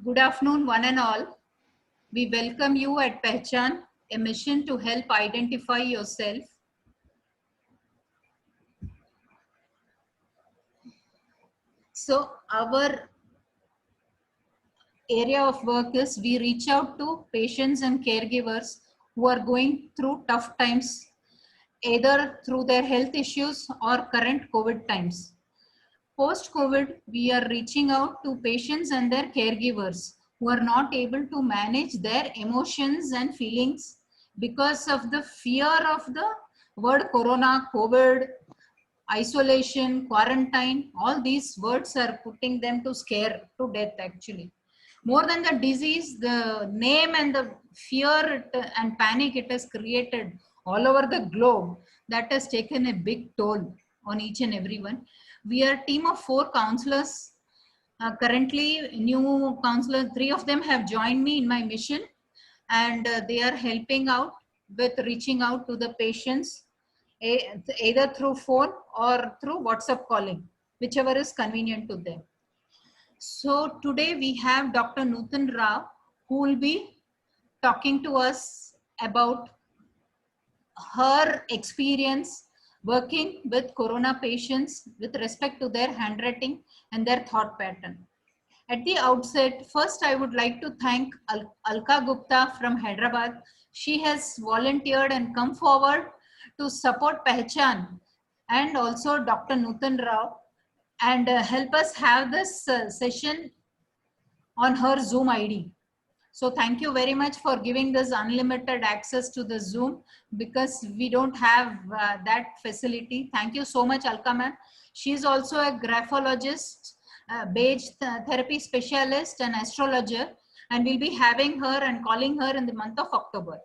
Good afternoon, one and all. We welcome you at Pehchan, a mission to help identify yourself. So, our area of work is we reach out to patients and caregivers who are going through tough times, either through their health issues or current COVID times. Post-COVID, we are reaching out to patients and their caregivers who are not able to manage their emotions and feelings because of the fear of the word corona, COVID, isolation, quarantine. All these words are putting them to scare to death actually. More than the disease, the name and the fear and panic it has created all over the globe, that has taken a big toll on each and everyone. We are a team of 4 counselors. Currently, new counselors, 3 of them have joined me in my mission, and they are helping out with reaching out to the patients either through phone or through WhatsApp calling, whichever is convenient to them. So today we have Dr. Nutan Rao, who will be talking to us about her experience working with corona patients with respect to their handwriting and their thought pattern. At the outset, first I would like to thank Alka Gupta from Hyderabad. She has volunteered and come forward to support Pehchan, and also Dr. Nutan Rao, and help us have this session on her Zoom ID. So thank you very much for giving this unlimited access to the Zoom, because we don't have that facility. Thank you so much, Alka ma'am. She is also a graphologist, beige therapy specialist and astrologer, and we'll be having her and calling her in the month of October.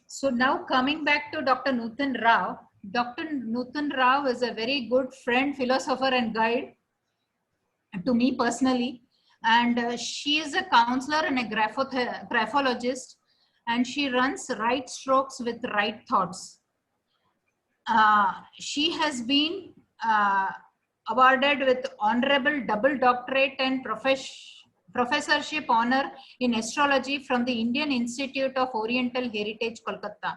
So now coming back to Dr. Nutan Rao. Dr. Nutan Rao is a very good friend, philosopher and guide to me personally, and she is a counselor and a graphologist, and she runs Right Strokes with Right Thoughts. She has been awarded with honorable double doctorate and professorship honor in astrology from the Indian Institute of Oriental Heritage, Kolkata.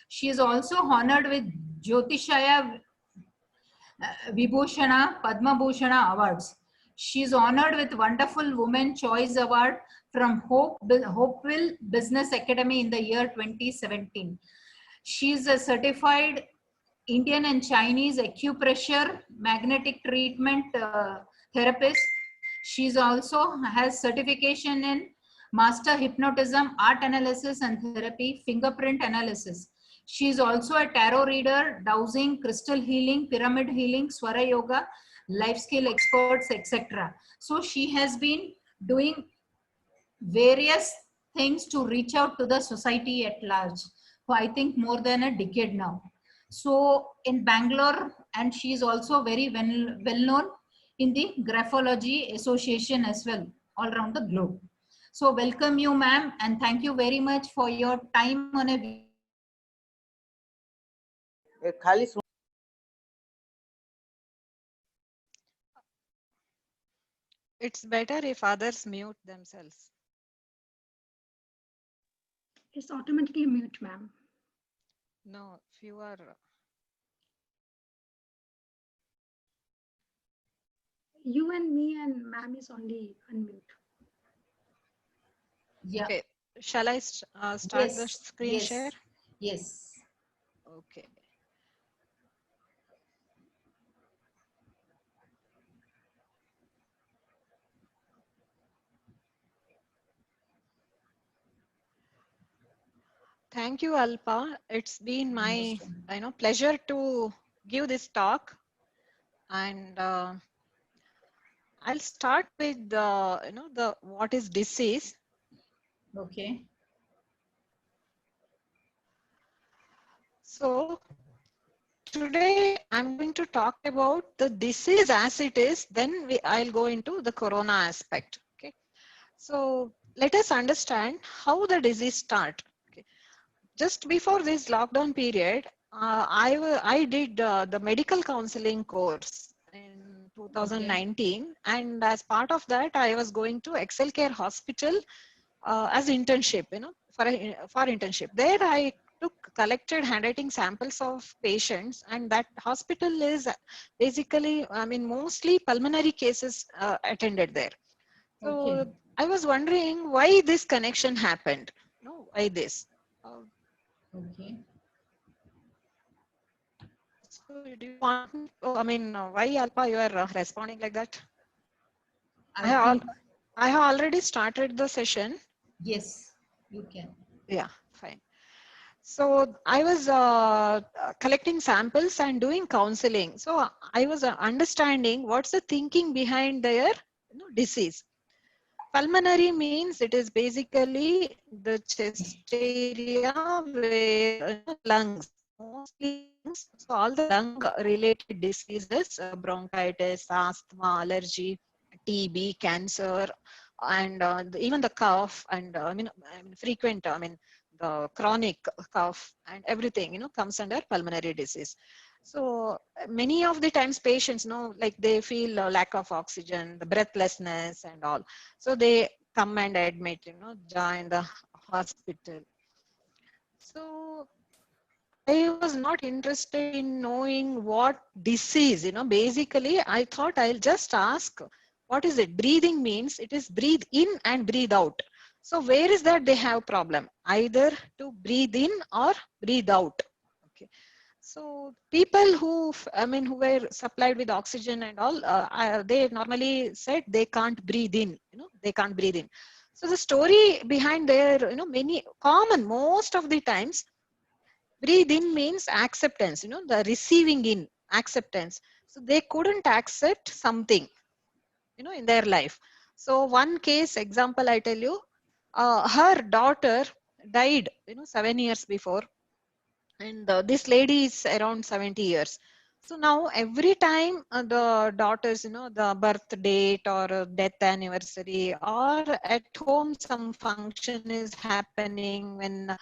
She is also honored with Jyotishaya Vibhushana, Padma Bhushana awards. She is honored with Wonderful Woman Choice Award from Hopewell Business Academy in the year 2017. She is a certified Indian and Chinese acupressure magnetic treatment therapist. She also has certification in Master Hypnotism, Art Analysis and Therapy, Fingerprint Analysis. She is also a tarot reader, dowsing, crystal healing, pyramid healing, Swara Yoga, life skill experts, etc. So she has been doing various things to reach out to the society at large for I think more than a decade now. So in Bangalore, and she is also very well known in the Graphology Association as well, all around the globe. So welcome you, ma'am, and thank you very much for your time on a It's better if others mute themselves. It's automatically mute, ma'am. No, fewer. You and me and ma'am is only unmute. Yeah. Okay. Shall I start the screen share? Yes. Okay. Thank you, Alpa. It's been my pleasure to give this talk, and I'll start with the what is disease. Okay. So today I'm going to talk about the disease as it is. Then I'll go into the corona aspect. Okay. So let us understand how the disease start. Okay. Just before this lockdown period, I did the medical counseling course in 2019. And as part of that, I was going to Excel Care Hospital as internship, for internship. There I collected handwriting samples of patients, and that hospital is basically, mostly pulmonary cases attended there. So Okay. I was wondering why this connection happened. No, why this? Uh, Okay. so do you want? Why Alpa you are responding like that? I I have, think I have already started the session. yes, you can. Yeah, fine. So I was collecting samples and doing counseling. So I was understanding what's the thinking behind their disease. Pulmonary means it is basically the chest area where lungs, mostly lungs. So all the lung related diseases, bronchitis, asthma, allergy, TB, cancer, and even the cough, and frequent, the chronic cough and everything, comes under pulmonary disease. So many of the times patients know, like they feel lack of oxygen, the breathlessness and all. So they come and admit, join the hospital. So I was not interested in knowing what disease, basically I thought I'll just ask, what is it? Breathing means it is breathe in and breathe out. So where is that they have problem? Either to breathe in or breathe out. Okay. So people who were supplied with oxygen and all, they normally said they can't breathe in, they can't breathe in. So the story behind their, many common, most of the times, breathe in means acceptance, the receiving in, acceptance. So they couldn't accept something, in their life. So one case example I tell you, her daughter died, 7 years before, and this lady is around 70 years. So now every time the daughters, the birth date or death anniversary, or at home some function is happening when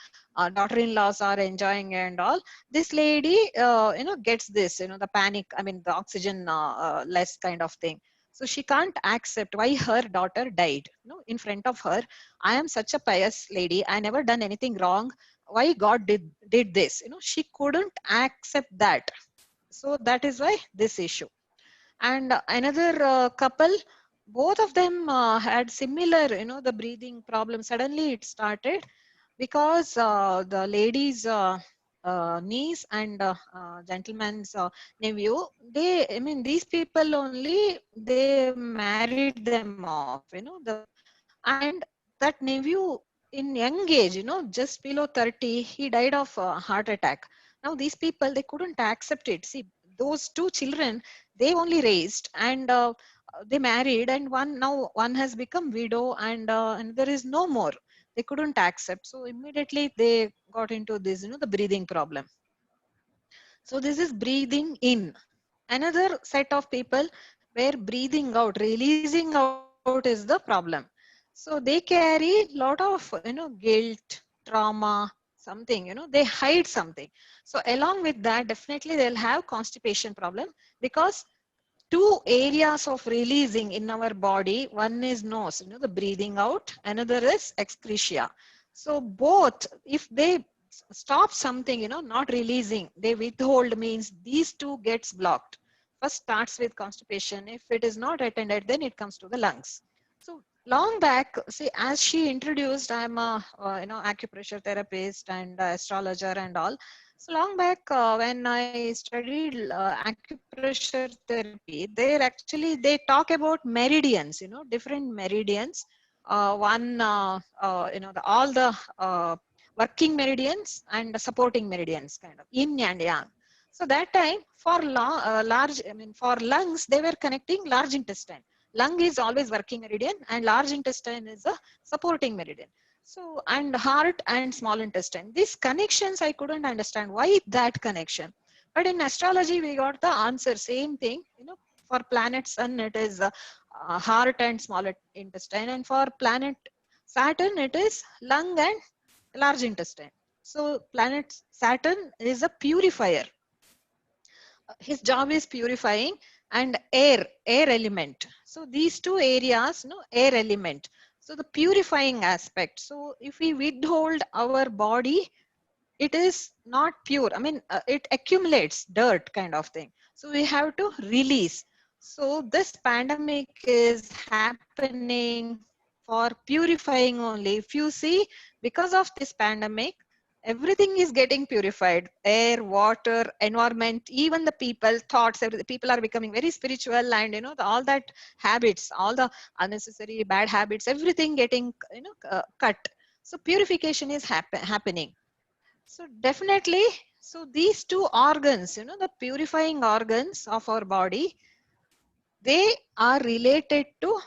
daughter-in-laws are enjoying and all, this lady gets this, the panic, the oxygen less kind of thing. So she can't accept why her daughter died, in front of her. I am such a pious lady, I never done anything wrong, why God did this, she couldn't accept that. So that is why this issue. And another couple, both of them had similar, the breathing problem. Suddenly it started because the lady's niece and gentleman's nephew, these people only, they married them off, and that nephew in young age, just below 30, he died of heart attack. Now these people, they couldn't accept it. See, those two children, they only raised, and they married, and one has become widow, and there is no more. They couldn't accept. So immediately they got into this, the breathing problem. So this is breathing in. Another set of people where breathing out, releasing out is the problem. So they carry lot of, guilt, trauma, something, they hide something. So along with that, definitely they'll have constipation problem, because two areas of releasing in our body, one is nose, the breathing out, another is excretia. So both, if they stop something, not releasing, they withhold, means these two gets blocked. First starts with constipation. If it is not attended, then it comes to the lungs. So long back, see, as she introduced, I'm a acupressure therapist and astrologer and all. So long back, when I studied acupressure therapy, there actually they talk about meridians, different meridians. One, all the working meridians and supporting meridians, kind of yin and yang. So that time for for lungs, they were connecting large intestine. Lung is always working meridian, and large intestine is a supporting meridian. So, and heart and small intestine. These connections I couldn't understand. Why that connection? But in astrology, we got the answer. Same thing. For planet Sun, it is heart and small intestine, and for planet Saturn, it is lung and large intestine. So, planet Saturn is a purifier. His job is purifying. and air element. So these two areas, no, air element. So the purifying aspect. So if we withhold our body, it is not pure. I mean, it accumulates dirt kind of thing. So we have to release. So this pandemic is happening for purifying only. If you see, because of this pandemic, everything is getting purified. Air, water, environment, even the people, thoughts, people are becoming very spiritual, and all that habits, all the unnecessary bad habits, everything getting cut. So purification is happening. So definitely, so these two organs, the purifying organs of our body, they are related to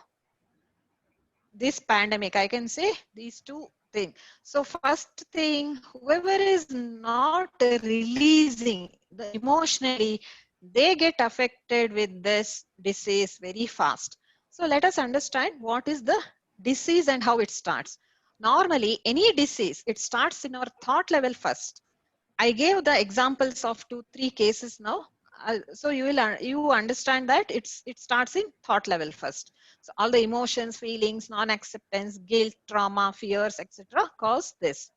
this pandemic. I can say these two things. So first thing, whoever is not releasing the emotionally, they get affected with this disease very fast. So let us understand what is the disease and how it starts. Normally, any disease, it starts in our thought level first. I gave the examples of 2-3 cases now. So you understand that it starts in thought level first. So all the emotions, feelings, non-acceptance, guilt, trauma, fears, etc. cause this.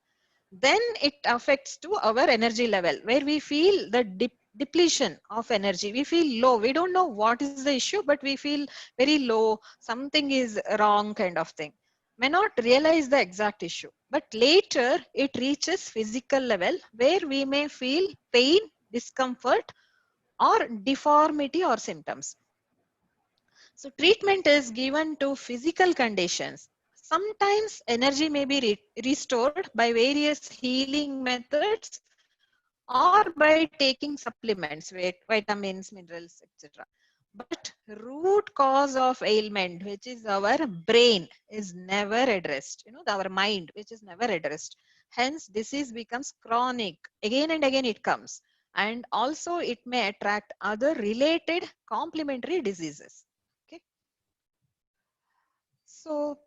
Then it affects to our energy level, where we feel the depletion of energy. We feel low. We don't know what is the issue, but we feel very low. Something is wrong kind of thing. May not realize the exact issue, but later it reaches physical level, where we may feel pain, discomfort, or deformity or symptoms. So treatment is given to physical conditions. Sometimes energy may be restored by various healing methods or by taking supplements, vitamins, minerals, etc. But root cause of ailment, which is our brain, is never addressed. Our mind, which is never addressed. Hence, disease becomes chronic. Again and again it comes. And also it may attract other related complementary diseases. Okay. So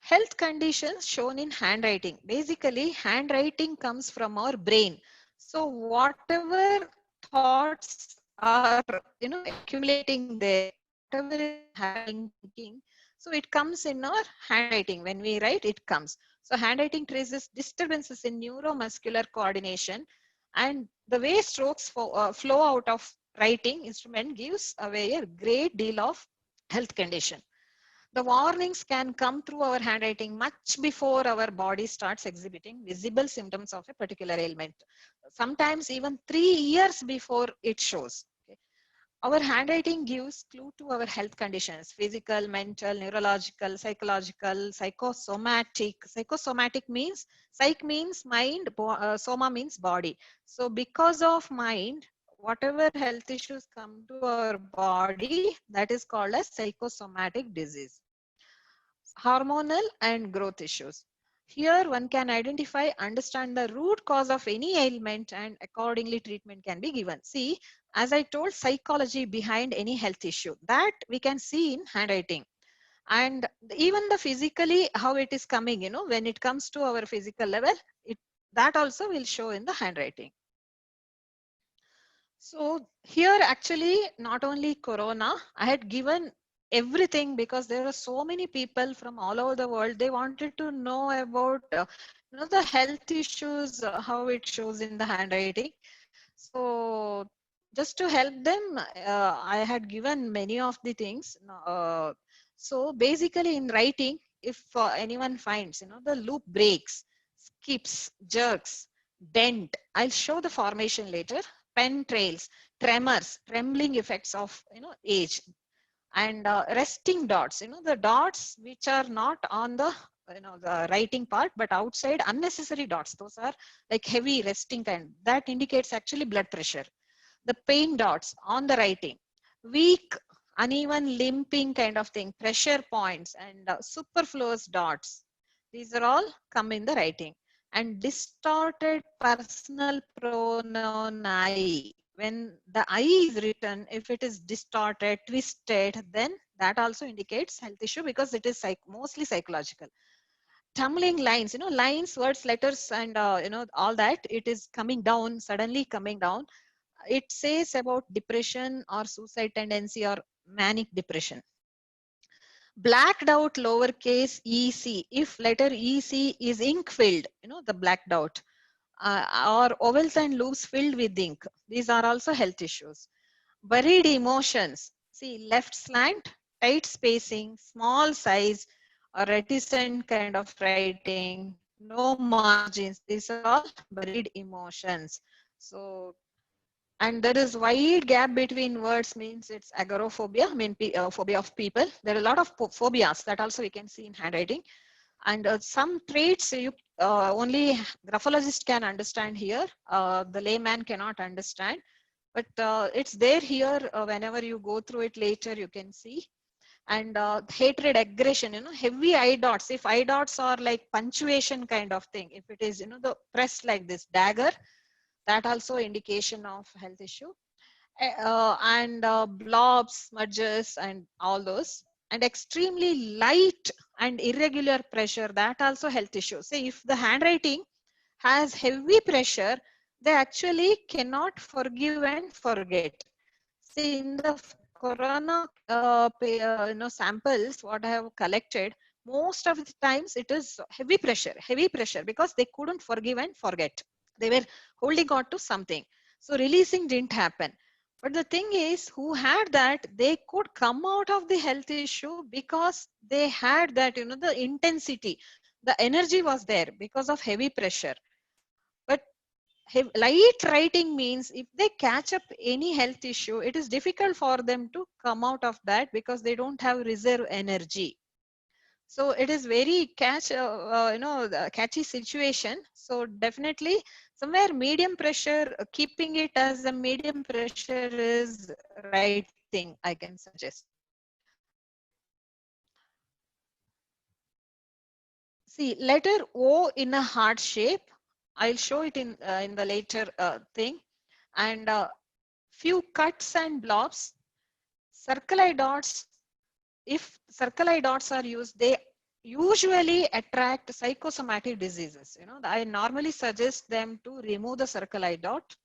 health conditions shown in handwriting. Basically, handwriting comes from our brain. So whatever thoughts are, accumulating there, whatever is happening, thinking, so it comes in our handwriting. When we write, it comes. So handwriting traces disturbances in neuromuscular coordination, and the way strokes flow out of writing instrument gives away a great deal of health condition. The warnings can come through our handwriting much before our body starts exhibiting visible symptoms of a particular ailment. Sometimes even 3 years before it shows. Okay. Our handwriting gives clue to our health conditions: physical, mental, neurological, psychological, psychosomatic. Psychosomatic means, psych means mind, soma means body. So because of mind, whatever health issues come to our body, that is called as psychosomatic disease. Hormonal and growth issues. Here one can identify, understand the root cause of any ailment, and accordingly treatment can be given. See, as I told, psychology behind any health issue, that we can see in handwriting. And even the physically, how it is coming, when it comes to our physical level, that also will show in the handwriting. So here actually not only Corona, I had given everything because there are so many people from all over the world. They wanted to know about the health issues, how it shows in the handwriting. So just to help them, I had given many of the things. So basically in writing, if anyone finds, the loop breaks, skips, jerks, bent, I'll show the formation later. Pen trails, tremors, trembling effects of age, and resting dots. The dots which are not on the the writing part, but outside, unnecessary dots. Those are like heavy resting kind. That indicates actually blood pressure. The pain dots on the writing, weak, uneven, limping kind of thing, pressure points, and superfluous dots. These are all come in the writing. And distorted personal pronoun I. When the I is written, if it is distorted, twisted, then that also indicates health issue because it is mostly psychological. Tumbling lines, lines, words, letters, and all that, it is coming down, suddenly coming down. it says about depression or suicide tendency or manic depression. Blacked out lowercase EC, if letter EC is ink filled, the blacked out, or ovals and loops filled with ink. These are also health issues. Buried emotions, see left slant, tight spacing, small size, or reticent kind of writing, no margins. These are all buried emotions. So, and there is wide gap between words, means it's agoraphobia, phobia of people. There are a lot of phobias that also we can see in handwriting. And some traits you only graphologist can understand here. The layman cannot understand, but it's there here. Whenever you go through it later, you can see. And hatred, aggression, heavy eye dots. If eye dots are like punctuation kind of thing, if it is, the press like this dagger, that also indication of health issue. And blobs, smudges, and all those. And extremely light and irregular pressure, that also health issue. Say if the handwriting has heavy pressure, they actually cannot forgive and forget. See, in the corona samples what I have collected, most of the times it is heavy pressure, because they couldn't forgive and forget. They were holding on to something. So releasing didn't happen. But the thing is, who had that, they could come out of the health issue because they had that, the intensity, the energy was there because of heavy pressure. But light writing means if they catch up any health issue, it is difficult for them to come out of that because they don't have reserve energy. So it is very catchy situation. So definitely somewhere medium pressure, keeping it as a medium pressure is right thing, I can suggest. See, letter O in a heart shape. I'll show it in the later thing. And few cuts and blobs. Circle eye dots. If circle eye dots are used, they usually attract psychosomatic diseases. I normally suggest them to remove the circle eye dot.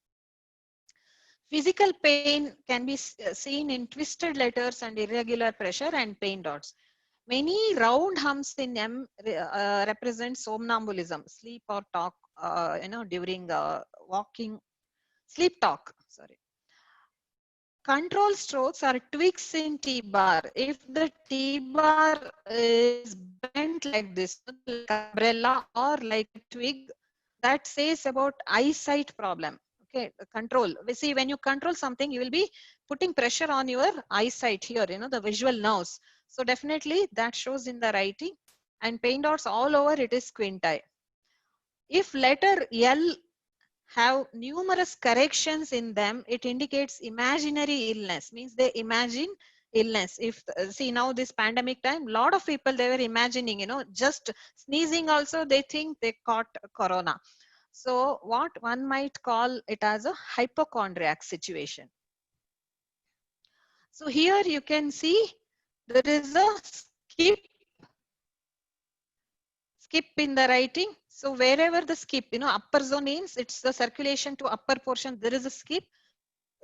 Physical pain can be seen in twisted letters and irregular pressure and pain dots. Many round humps in M represent somnambulism, sleep or talk, during walking, sleep talk, sorry. Control strokes are twigs in T-bar. If the T-bar is bent like this, like umbrella or like a twig, that says about eyesight problem. Okay, control. We see when you control something, you will be putting pressure on your eyesight here, the visual nerves. So definitely that shows in the writing. And pain dots all over, it is squint eye. If letter L have numerous corrections in them, it indicates imaginary illness, means they imagine illness. If see now this pandemic time, lot of people, they were imagining, just sneezing also they think they caught corona. So what one might call it as a hypochondriac situation. So here you can see there is a skip in the writing. So wherever the skip, upper zone means it's the circulation to upper portion, there is a skip.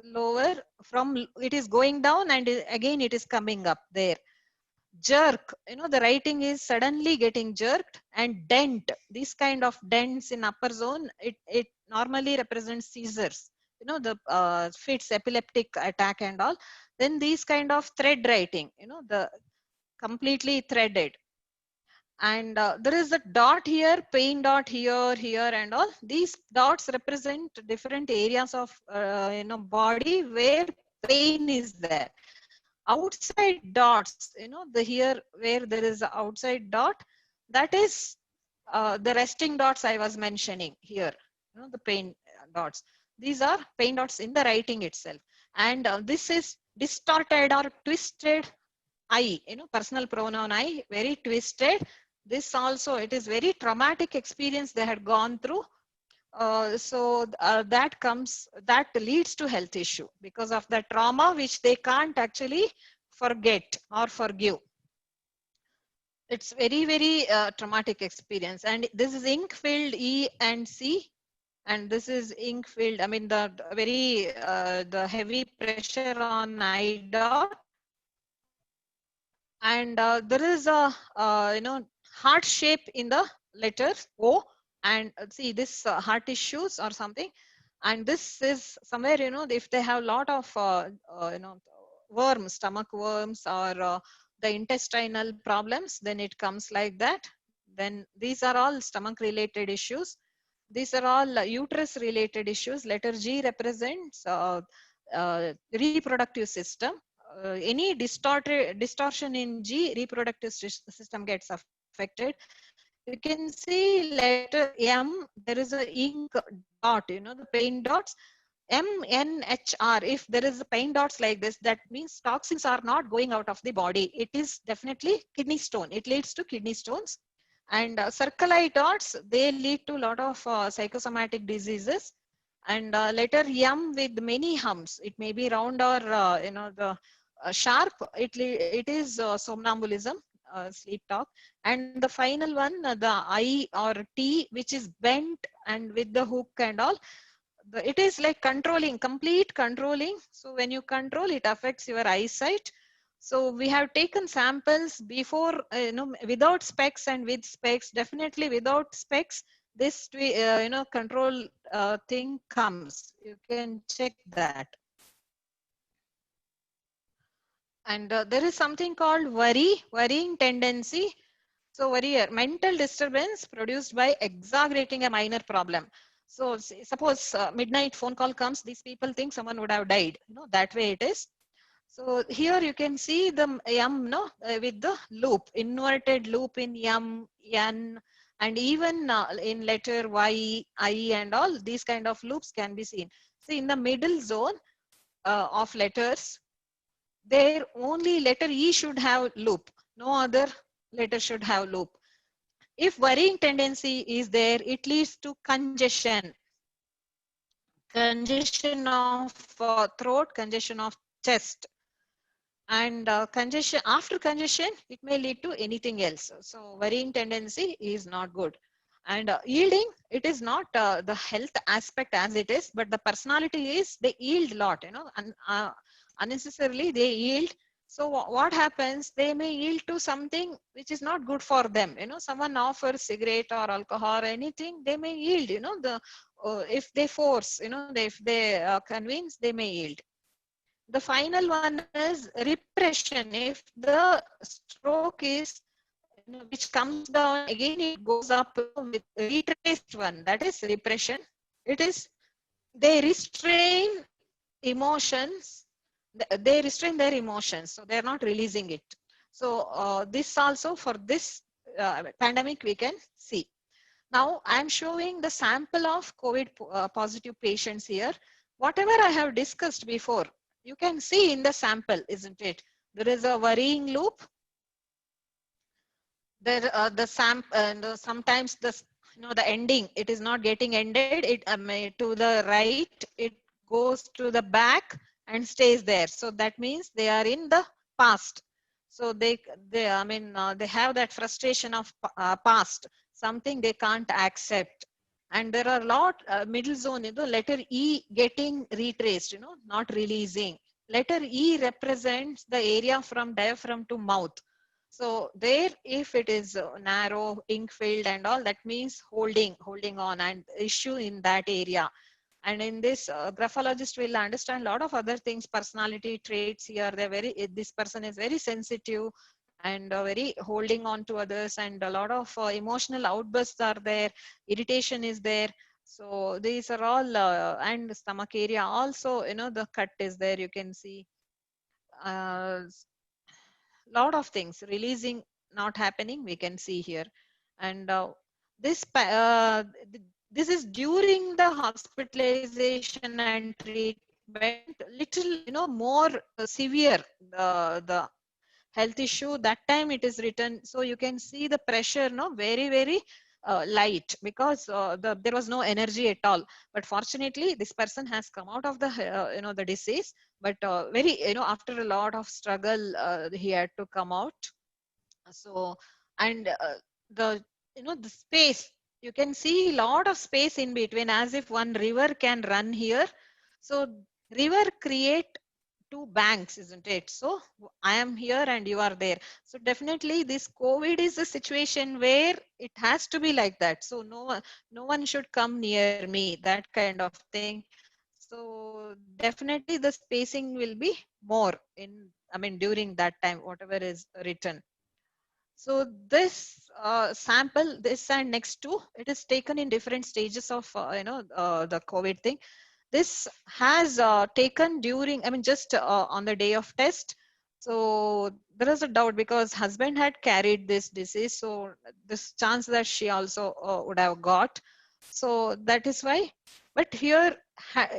Lower from it is going down and again it is coming up there. Jerk, the writing is suddenly getting jerked. And dent, these kind of dents in upper zone, it normally represents seizures, the fits, epileptic attack and all. Then these kind of thread writing, the completely threaded. And there is a dot here, pain dot here, and all. These dots represent different areas of body where pain is there. Outside dots, the here where there is an outside dot, that is the resting dots I was mentioning here. The pain dots. These are pain dots in the writing itself. And this is distorted or twisted I, personal pronoun I, very twisted. This also, it is very traumatic experience they had gone through. That leads to health issue because of the trauma which they can't actually forget or forgive. It's very, very traumatic experience. And this is ink filled E and C. And this is ink filled. I mean, the heavy pressure on eye dot, and there is a heart shape in the letter O, and see this heart tissues or something, and this is somewhere, if they have a lot of worms, stomach worms, or the intestinal problems, then it comes like that. Then these are all stomach related issues. These are all uterus related issues. Letter G represents reproductive system. Any distortion in G, reproductive system gets affected. You can see letter M, there is a ink dot, the pain dots. MNHR, if there is pain dots like this, that means toxins are not going out of the body. It is definitely kidney stone. It leads to kidney stones. And circle eye dots, they lead to a lot of psychosomatic diseases. And letter M with many humps, it may be round or the sharp, it is somnambulism, sleep talk. And the final one, the I or T, which is bent and with the hook and all, it is like controlling, complete controlling. So when you control, it affects your eyesight. So we have taken samples before, without specs and with specs. Definitely without specs, this control thing comes. You can check that. And there is something called worrying tendency. So worrier, mental disturbance produced by exaggerating a minor problem. So suppose midnight phone call comes, these people think someone would have died. That way it is. So here you can see the M, with the loop, inverted loop in M, N, and even in letter Y, I, and all these kind of loops can be seen. See, in the middle zone of letters, there only letter E should have loop. No other letter should have loop. If worrying tendency is there, it leads to congestion of throat, congestion of chest, and congestion. After congestion, it may lead to anything else. So worrying tendency is not good. And yielding, it is not the health aspect as it is, but the personality is they yield a lot, and unnecessarily they yield. So what happens, they may yield to something which is not good for them. Someone offers cigarette or alcohol or anything, they may yield. If they force, if they convince, they may yield. The final one is repression. If the stroke is, which comes down again, it goes up with retraced one. That is repression. It is they restrain emotions. They restrain their emotions, so they are not releasing it. So this also for this pandemic we can see. Now I am showing the sample of COVID positive patients here. Whatever I have discussed before, you can see in the sample, isn't it? There is a worrying loop. There sometimes the ending, it is not getting ended. It to the right, it goes to the back and stays there. So that means they are in the past. So they have that frustration of past, something they can't accept. And there are a lot middle zone, letter E getting retraced, not releasing. Letter E represents the area from diaphragm to mouth. So there, if it is narrow, ink filled and all, that means holding on and issue in that area. And in this, graphologist will understand a lot of other things, personality traits here. This person is very sensitive and very holding on to others, and a lot of emotional outbursts are there. Irritation is there. So these are all, and stomach area also, the cut is there. You can see lot of things releasing not happening, we can see here. And this is during the hospitalization and treatment, little more severe the health issue. That time it is written, so you can see the pressure very light, because there was no energy at all. But fortunately this person has come out of the disease, but very after a lot of struggle he had to come out. So, and the the space you can see a lot of space in between, as if one river can run here. So river create two banks, isn't it? So I am here and you are there. So definitely this COVID is a situation where it has to be like that. So no one should come near me, that kind of thing. So definitely the spacing will be more in, I mean, during that time, whatever is written. So this sample, this and next two, it is taken in different stages of, the COVID thing. This has taken during, I mean, just on the day of test. So there is a doubt because husband had carried this disease. So this chance that she also would have got. So that is why. But here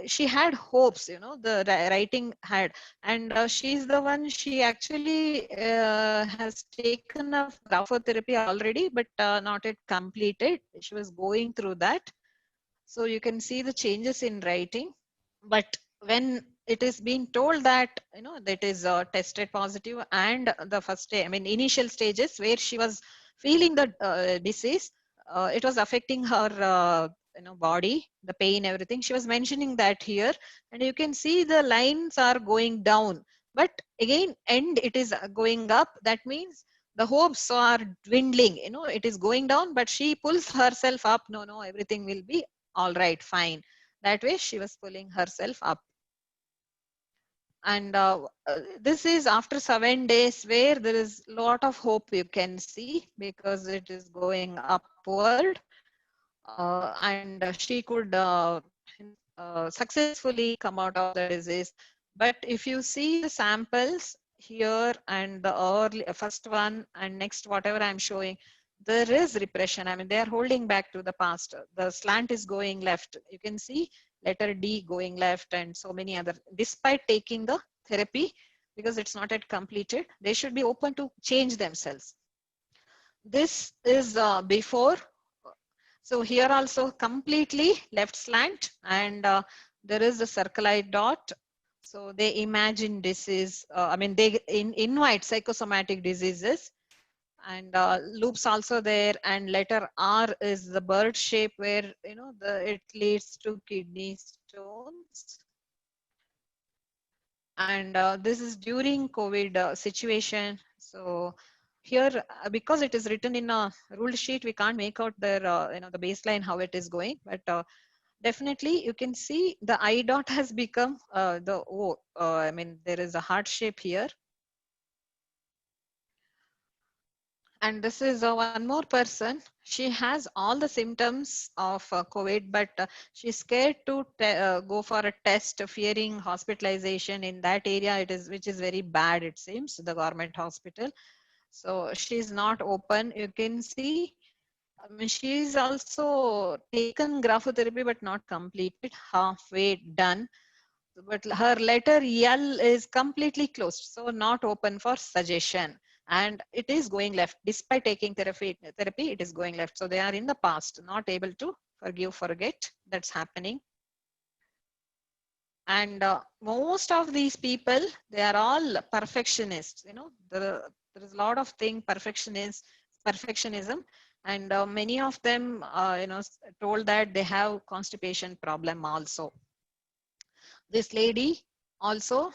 she had hopes, the writing had, and she's the one, she actually has taken up graphotherapy already, but not yet completed. She was going through that. So you can see the changes in writing. But when it is being told that, that is tested positive, and the first day, I mean, initial stages where she was feeling the disease, it was affecting her body, the pain, everything. She was mentioning that here, and you can see the lines are going down, but again end it is going up. That means the hopes are dwindling, it is going down, but she pulls herself up. No, everything will be all right, fine. That way she was pulling herself up. And this is after 7 days, where there is a lot of hope, you can see, because it is going upward. And she could successfully come out of the disease. But if you see the samples here and the early first one and next whatever I'm showing, there is repression. I mean, they are holding back to the past. The slant is going left. You can see letter D going left, and so many other, despite taking the therapy, because it's not yet completed, they should be open to change themselves. This is before. So here also completely left slant, and there is a circlite dot. So they imagine disease, I mean, they invite psychosomatic diseases, and loops also there, and letter R is the bird shape where, it leads to kidney stones. And this is during COVID situation. So here, because it is written in a rule sheet, we can't make out their, the baseline, how it is going. But definitely you can see the I dot has become the O. I mean, there is a heart shape here. And this is one more person. She has all the symptoms of COVID, but she's scared to go for a test, fearing hospitalization in that area. It is, which is very bad, it seems, the government hospital. So she's not open. You can see, I mean, she's also taken graphotherapy, but not completed, halfway done. But her letter L is completely closed, so not open for suggestion. And it is going left. Despite taking therapy, it is going left. So they are in the past, not able to forgive, forget. That's happening. And most of these people, they are all perfectionists. There is a lot of thing, perfectionism. And many of them, told that they have constipation problem also. This lady also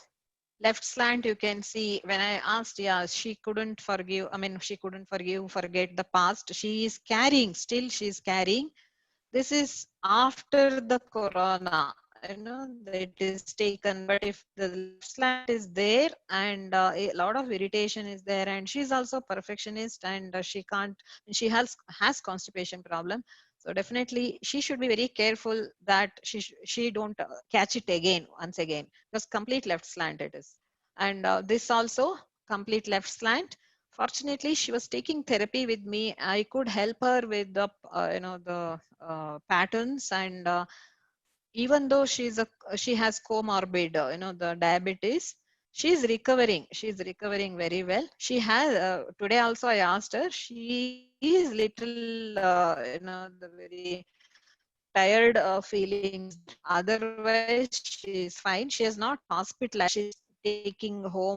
left slant, you can see, when I asked, yeah, she couldn't forgive, I mean, she couldn't forget the past. She is carrying, still she is carrying. This is after the corona, that is taken. But if the left slant is there, and a lot of irritation is there, and she's also perfectionist, and she can't, she has constipation problem. So definitely she should be very careful that she don't catch it again, once again, because complete left slant it is. And this also complete left slant. Fortunately, she was taking therapy with me. I could help her with the the patterns. And even though she has comorbid, the diabetes, she's recovering very well. She has today also I asked her, she is little the very tired feelings. Otherwise she is fine. She is not hospitalized. She's taking home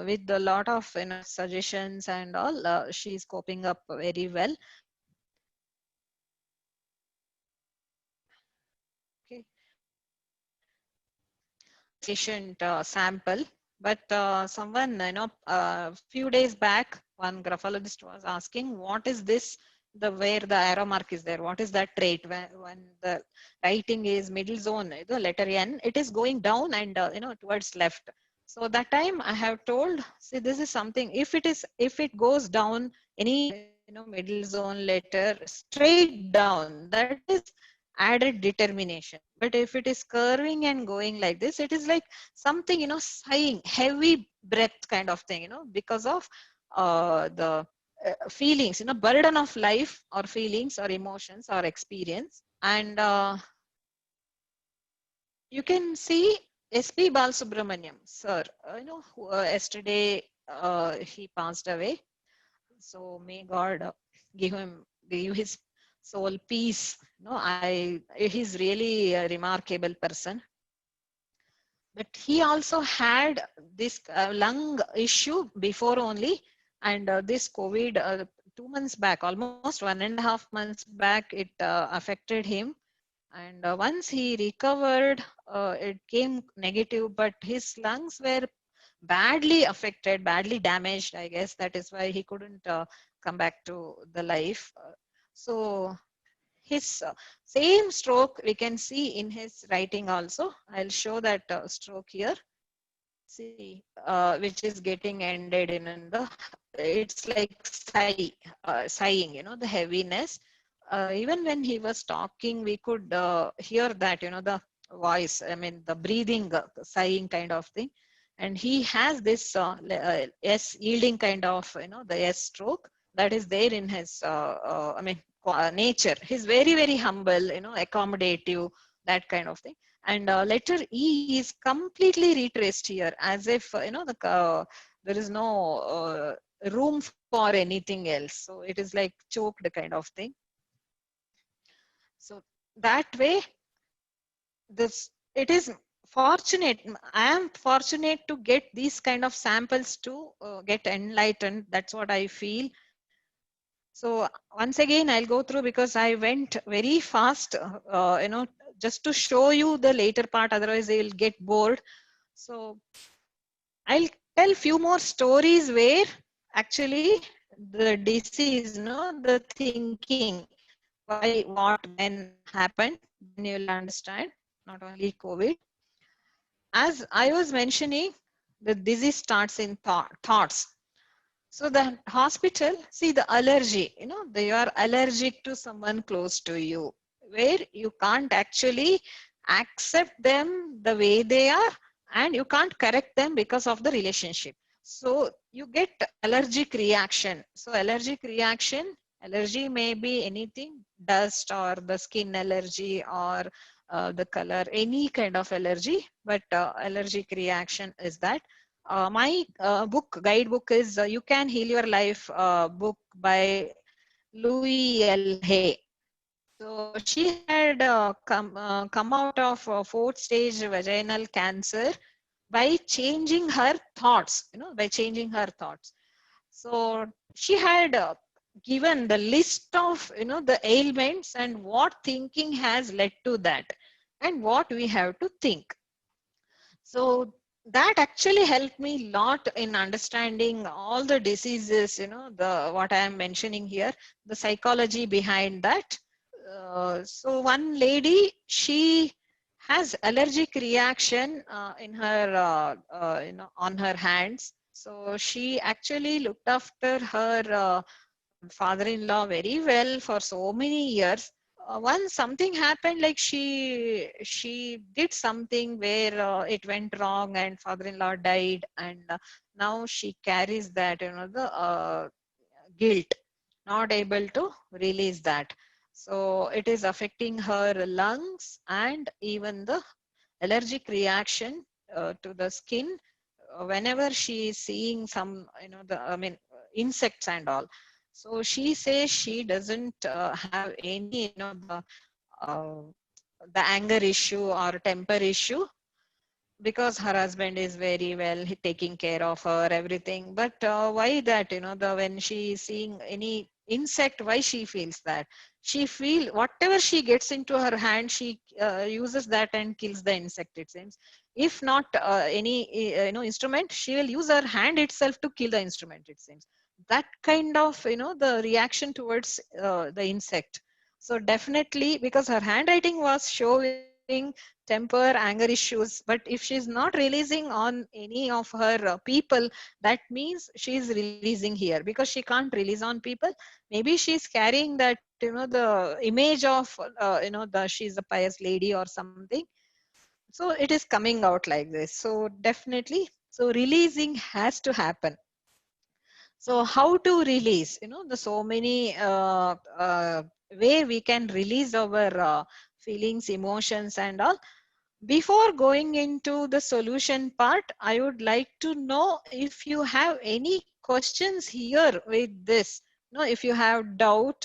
with a lot of suggestions and all. She's coping up very well. patient sample, but someone, few days back, one graphologist was asking, what is this? Where the arrow mark is there, what is that trait? When the writing is middle zone, the letter N, it is going down and towards left. So that time I have told, see, this is something. If it goes down any middle zone letter straight down, that is added determination. But if it is curving and going like this, it is like something, sighing, heavy breath kind of thing, because of the feelings, burden of life or feelings or emotions or experience. And you can see S.P. Balasubramaniam, sir, yesterday he passed away. So may God give his soul peace. He's really a remarkable person. But he also had this lung issue before only, and this COVID 2 months back, almost 1.5 months back, it affected him. And once he recovered, it came negative, but his lungs were badly affected, badly damaged. I guess that is why he couldn't come back to the life. So his same stroke we can see in his writing also. I'll show that stroke here. See, which is getting ended in the, it's like sighing, the heaviness. Even when he was talking, we could hear that, the voice, I mean, the breathing, sighing kind of thing. And he has this S yielding kind of, the S stroke that is there in his, nature. He's very, very humble, accommodative, that kind of thing. And letter E is completely retraced here, as if, there is no room for anything else. So it is like choked kind of thing. So that way, it is fortunate. I am fortunate to get these kind of samples to get enlightened. That's what I feel. So once again, I'll go through because I went very fast, just to show you the later part. Otherwise, they will get bored. So I'll tell few more stories where actually the disease, the thinking, why, what, when happened, then you'll understand, not only COVID. As I was mentioning, the disease starts in thoughts. So the hospital, see the allergy, they are allergic to someone close to you, where you can't actually accept them the way they are, and you can't correct them because of the relationship. So you get allergic reaction. So allergic reaction, allergy may be anything, dust or the skin allergy or the color, any kind of allergy, but allergic reaction is that. My guidebook is You Can Heal Your Life book by Louise L. Hay. So she had come out of fourth stage vaginal cancer by changing her thoughts, by changing her thoughts. So she had given the list of, the ailments and what thinking has led to that and what we have to think. So that actually helped me a lot in understanding all the diseases, what I am mentioning here, the psychology behind that. So one lady, she has allergic reaction in her, on her hands. So she actually looked after her father-in-law very well for so many years. Once something happened, like she did something where it went wrong and father-in-law died, and now she carries that, the guilt, not able to release that. So it is affecting her lungs and even the allergic reaction to the skin whenever she is seeing some, insects and all. So she says she doesn't have any, uh, the anger issue or temper issue, because her husband is very well taking care of her, everything. But why that, when she is seeing any insect, why she feels that? She feel whatever she gets into her hand, she uses that and kills the insect, it seems. If not any instrument, she will use her hand itself to kill the instrument, it seems. That kind of, the reaction towards the insect. So definitely, because her handwriting was showing temper, anger issues, but if she's not releasing on any of her people, that means she is releasing here, because she can't release on people. Maybe she's carrying that, the image of, she's a pious lady or something. So it is coming out like this. So definitely, so releasing has to happen. So how to release, the so many way we can release our feelings, emotions and all. Before going into the solution part, I would like to know if you have any questions here with this. If you have doubt,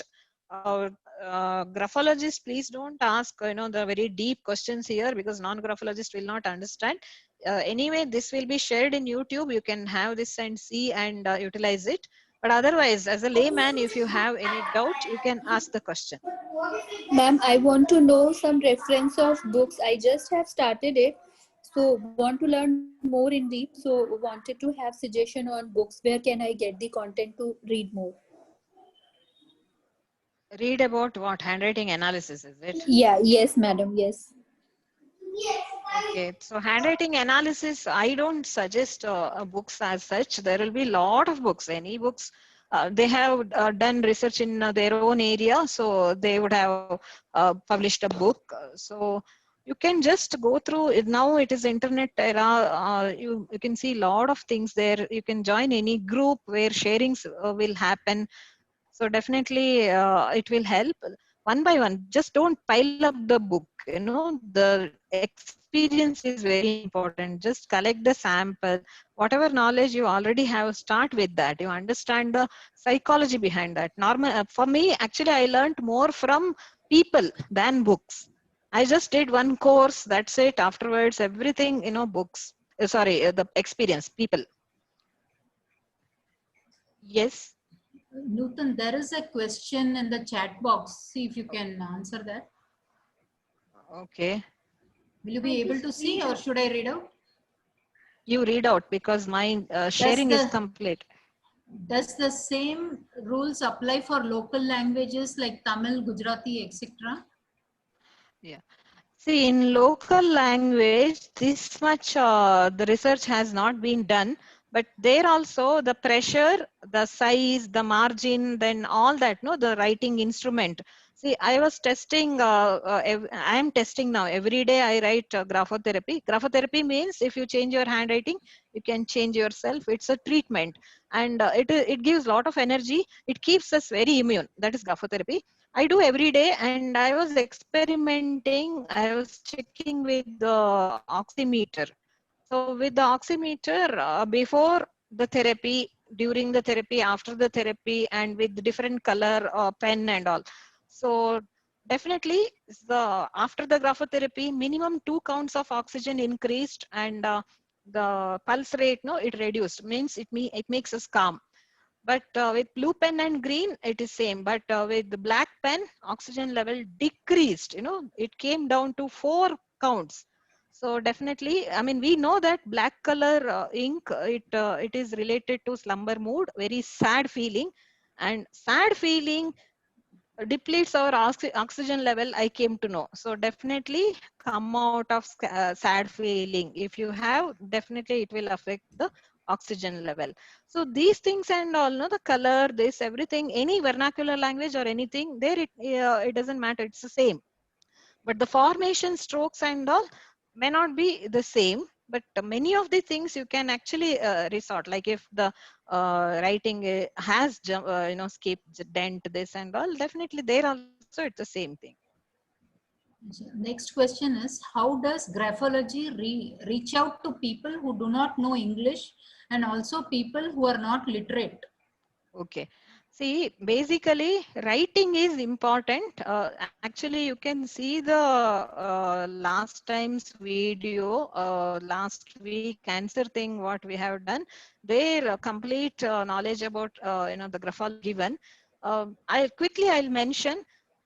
or graphologists, please don't ask, the very deep questions here, because non-graphologists will not understand. Anyway, this will be shared in YouTube. You can have this and see and utilize it. But otherwise, as a layman, if you have any doubt, you can ask the question. Ma'am, I want to know some reference of books. I just have started it, so want to learn more in deep. So wanted to have suggestion on books. Where can I get the content to read more? Read about what? Handwriting analysis, is it? Yeah, yes, madam. Yes. Okay, so handwriting analysis, I don't suggest books as such. There will be a lot of books, any books. They have done research in their own area, so they would have published a book. So you can just go through it. Now it is internet era. You can see a lot of things there. You can join any group where sharings will happen. So definitely it will help. One by one, just don't pile up the book. The experience is very important. Just collect the sample. Whatever knowledge you already have, start with that. You understand the psychology behind that. For me, actually, I learned more from people than books. I just did one course, that's it. Afterwards, everything, books. The experience, people. Yes. Nutan, there is a question in the chat box. See if you can answer that. Okay. Will you be able to see, or should I read out? You read out, because my sharing is complete. Does the same rules apply for local languages like Tamil, Gujarati, etc.? Yeah. See, in local language, this much the research has not been done, but there also the pressure, the size, the margin, then all that, the writing instrument. See, I was testing, I am testing now. Every day I write graphotherapy. Graphotherapy means if you change your handwriting, you can change yourself. It's a treatment, and it gives a lot of energy. It keeps us very immune. That is graphotherapy. I do every day, and I was experimenting. I was checking with the oximeter. So with the oximeter, before the therapy, during the therapy, after the therapy, and with different color pen and all. So definitely, after the graphotherapy, minimum 2 counts of oxygen increased, and the pulse rate, it reduced. Means it makes us calm. But with blue pen and green, it is same. But with the black pen, oxygen level decreased. It came down to 4 counts. So definitely, I mean, we know that black color ink, it is related to slumber mood, very sad feeling, and sad feeling depletes our oxygen level. I came to know. So definitely come out of sad feeling. If you have, definitely it will affect the oxygen level. So these things and all, the color, this, everything, any vernacular language or anything, there it doesn't matter. It's the same. But the formation, strokes and all may not be the same. But many of the things you can actually resort, like if the writing has skip, dent, this and all, definitely there also it's the same thing. Next question is, how does graphology reach out to people who do not know English and also people who are not literate? Okay. See, basically, writing is important. Actually, you can see the last time's video, last week answer thing what we have done. Their complete knowledge about the graphology given. I'll mention.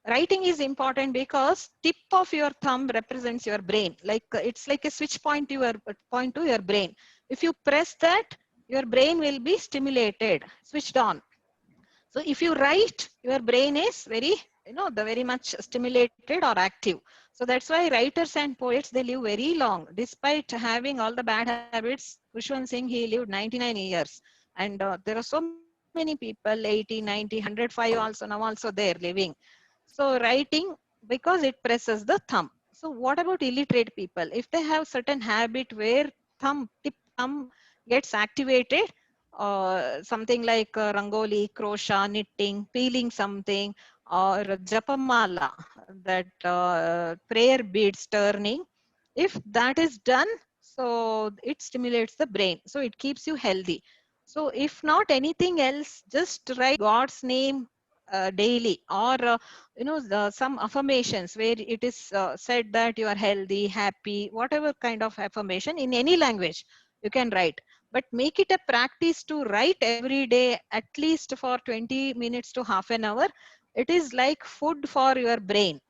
Writing is important because tip of your thumb represents your brain. Like it's like a switch point to your brain. If you press that, your brain will be stimulated, switched on. So if you write, your brain is very much stimulated or active. So that's why writers and poets, they live very long. Despite having all the bad habits, Khushwant Singh, he lived 99 years. And there are so many people, 80, 90, 105 also, now also there living. So writing, because it presses the thumb. So what about illiterate people? If they have certain habit where tip thumb gets activated, something like rangoli, krosha, knitting, peeling something, or japamala, that prayer beads turning. If that is done, so it stimulates the brain. So it keeps you healthy. So if not anything else, just write God's name daily, or some affirmations where it is said that you are healthy, happy, whatever kind of affirmation in any language you can write. But make it a practice to write every day, at least for 20 minutes to half an hour. It is like food for your brain.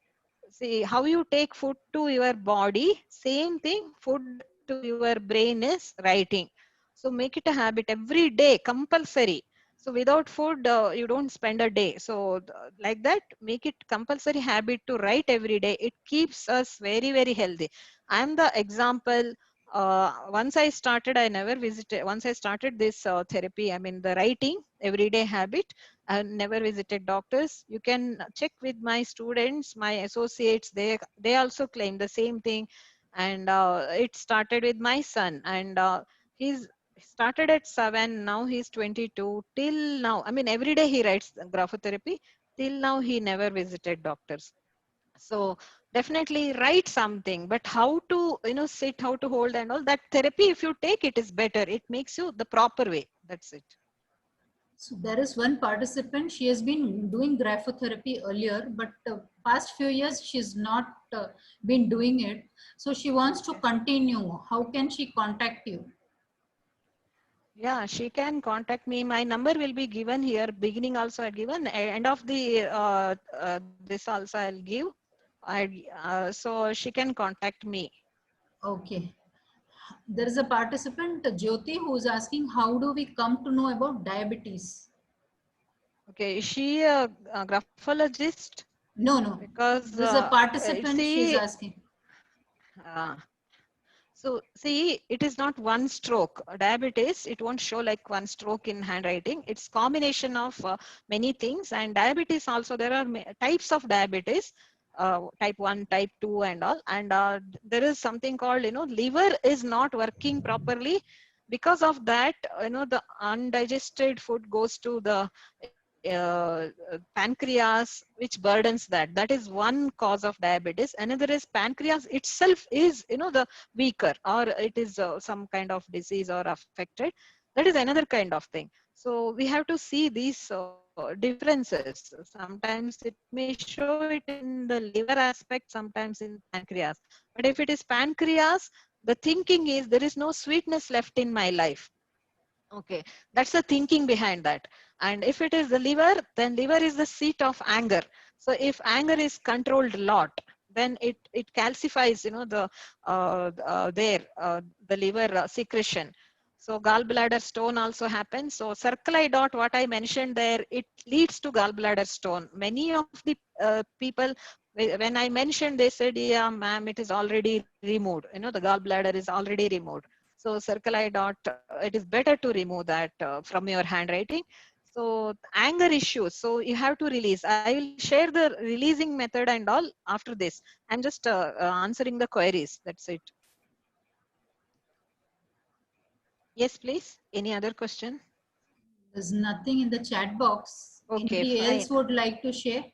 See how you take food to your body, same thing, food to your brain is writing. So make it a habit every day, compulsory. So without food, you don't spend a day. So like that, make it compulsory habit to write every day. It keeps us very, very healthy. I am the example. Once I started, I never visited. Once I started this therapy, I mean the writing everyday habit, I never visited doctors. You can check with my students, my associates. They also claim the same thing. And it started with my son. And he's started at 7. Now he's 22. Till now, I mean, every day he writes graphotherapy. Till now, he never visited doctors. So definitely write something. But how to sit, how to hold, and all that therapy, if you take it, is better. It makes you the proper way. That's it. So there is one participant, she has been doing graphotherapy earlier, but past few years she's not been doing it. So she wants to continue. How can she contact you? Yeah, she can contact me. My number will be given here. Beginning also I given. End of the this also I'll give. So she can contact me. Okay. There is a participant, Jyoti, who is asking, how do we come to know about diabetes? Okay, is she a graphologist? No, no. Because This is a participant, she is see, asking. uh, so see, it is not one stroke. Diabetes, it won't show like one stroke in handwriting. It's combination of many things. And diabetes also, there are types of diabetes, type 1, type 2 and all. And there is something called, liver is not working properly. Because of that, the undigested food goes to the pancreas, which burdens that. That is one cause of diabetes. Another is pancreas itself is, the weaker, or it is some kind of disease or affected. That is another kind of thing. So we have to see these differences. Sometimes it may show it in the liver aspect, sometimes in pancreas. But if it is pancreas, the thinking is there is no sweetness left in my life. Okay, that's the thinking behind that. And if it is the liver, then liver is the seat of anger. So if anger is controlled a lot, then it calcifies, the liver secretion. So gallbladder stone also happens. So circle I dot, what I mentioned there, it leads to gallbladder stone. Many of the people, when I mentioned, they said, yeah, ma'am, it is already removed. The gallbladder is already removed. So circle I dot, it is better to remove that from your handwriting. So anger issues, so you have to release. I will share the releasing method and all after this. I'm just answering the queries. That's it. Yes, please. Any other question? There's nothing in the chat box. Okay, Anybody fine. else would like to share?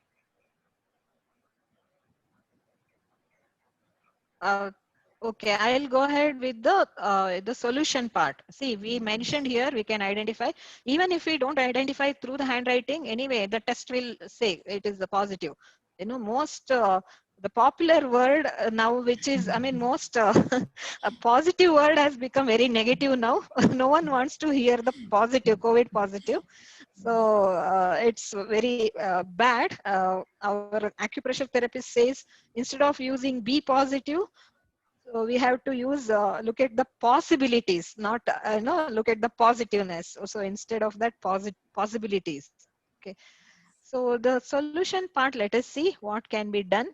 Uh, Okay, I'll go ahead with the solution part. See, we mentioned here we can identify, even if we don't identify through the handwriting, anyway, the test will say it is the positive. You know, most the popular word now, which is, I mean, most a positive word has become very negative now. No one wants to hear the positive, COVID positive. So it's very bad. Our acupressure therapist says instead of using be positive, so we have to use look at the possibilities, not look at the positiveness. So instead of that, possibilities. Okay. So the solution part, let us see what can be done.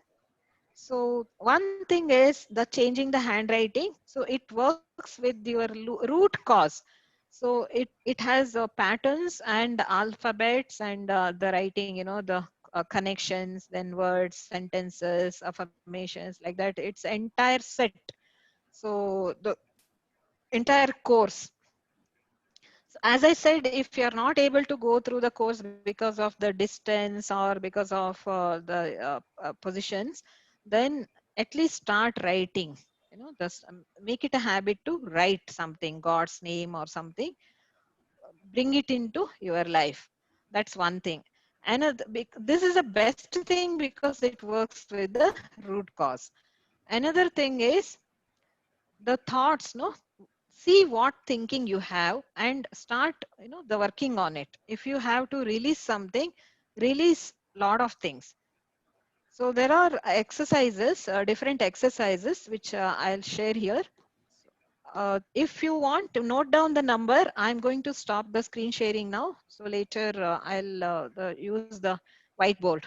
So one thing is the changing the handwriting. So it works with your root cause. So it has patterns and alphabets and the writing, you know, the connections, then words, sentences, affirmations, like that. It's entire set. So the entire course. So as I said, if you're not able to go through the course because of the distance or because of the positions, then at least start writing. You know, just make it a habit to write something, God's name or something, bring it into your life. That's one thing. Another, this is the best thing because it works with the root cause. Another thing is the thoughts, no, see what thinking you have and start, you know, the working on it. If you have to release something, release lot of things. So there are exercises, different exercises, which I'll share here. If you want to note down the number, I'm going to stop the screen sharing now. So later I'll use the whiteboard.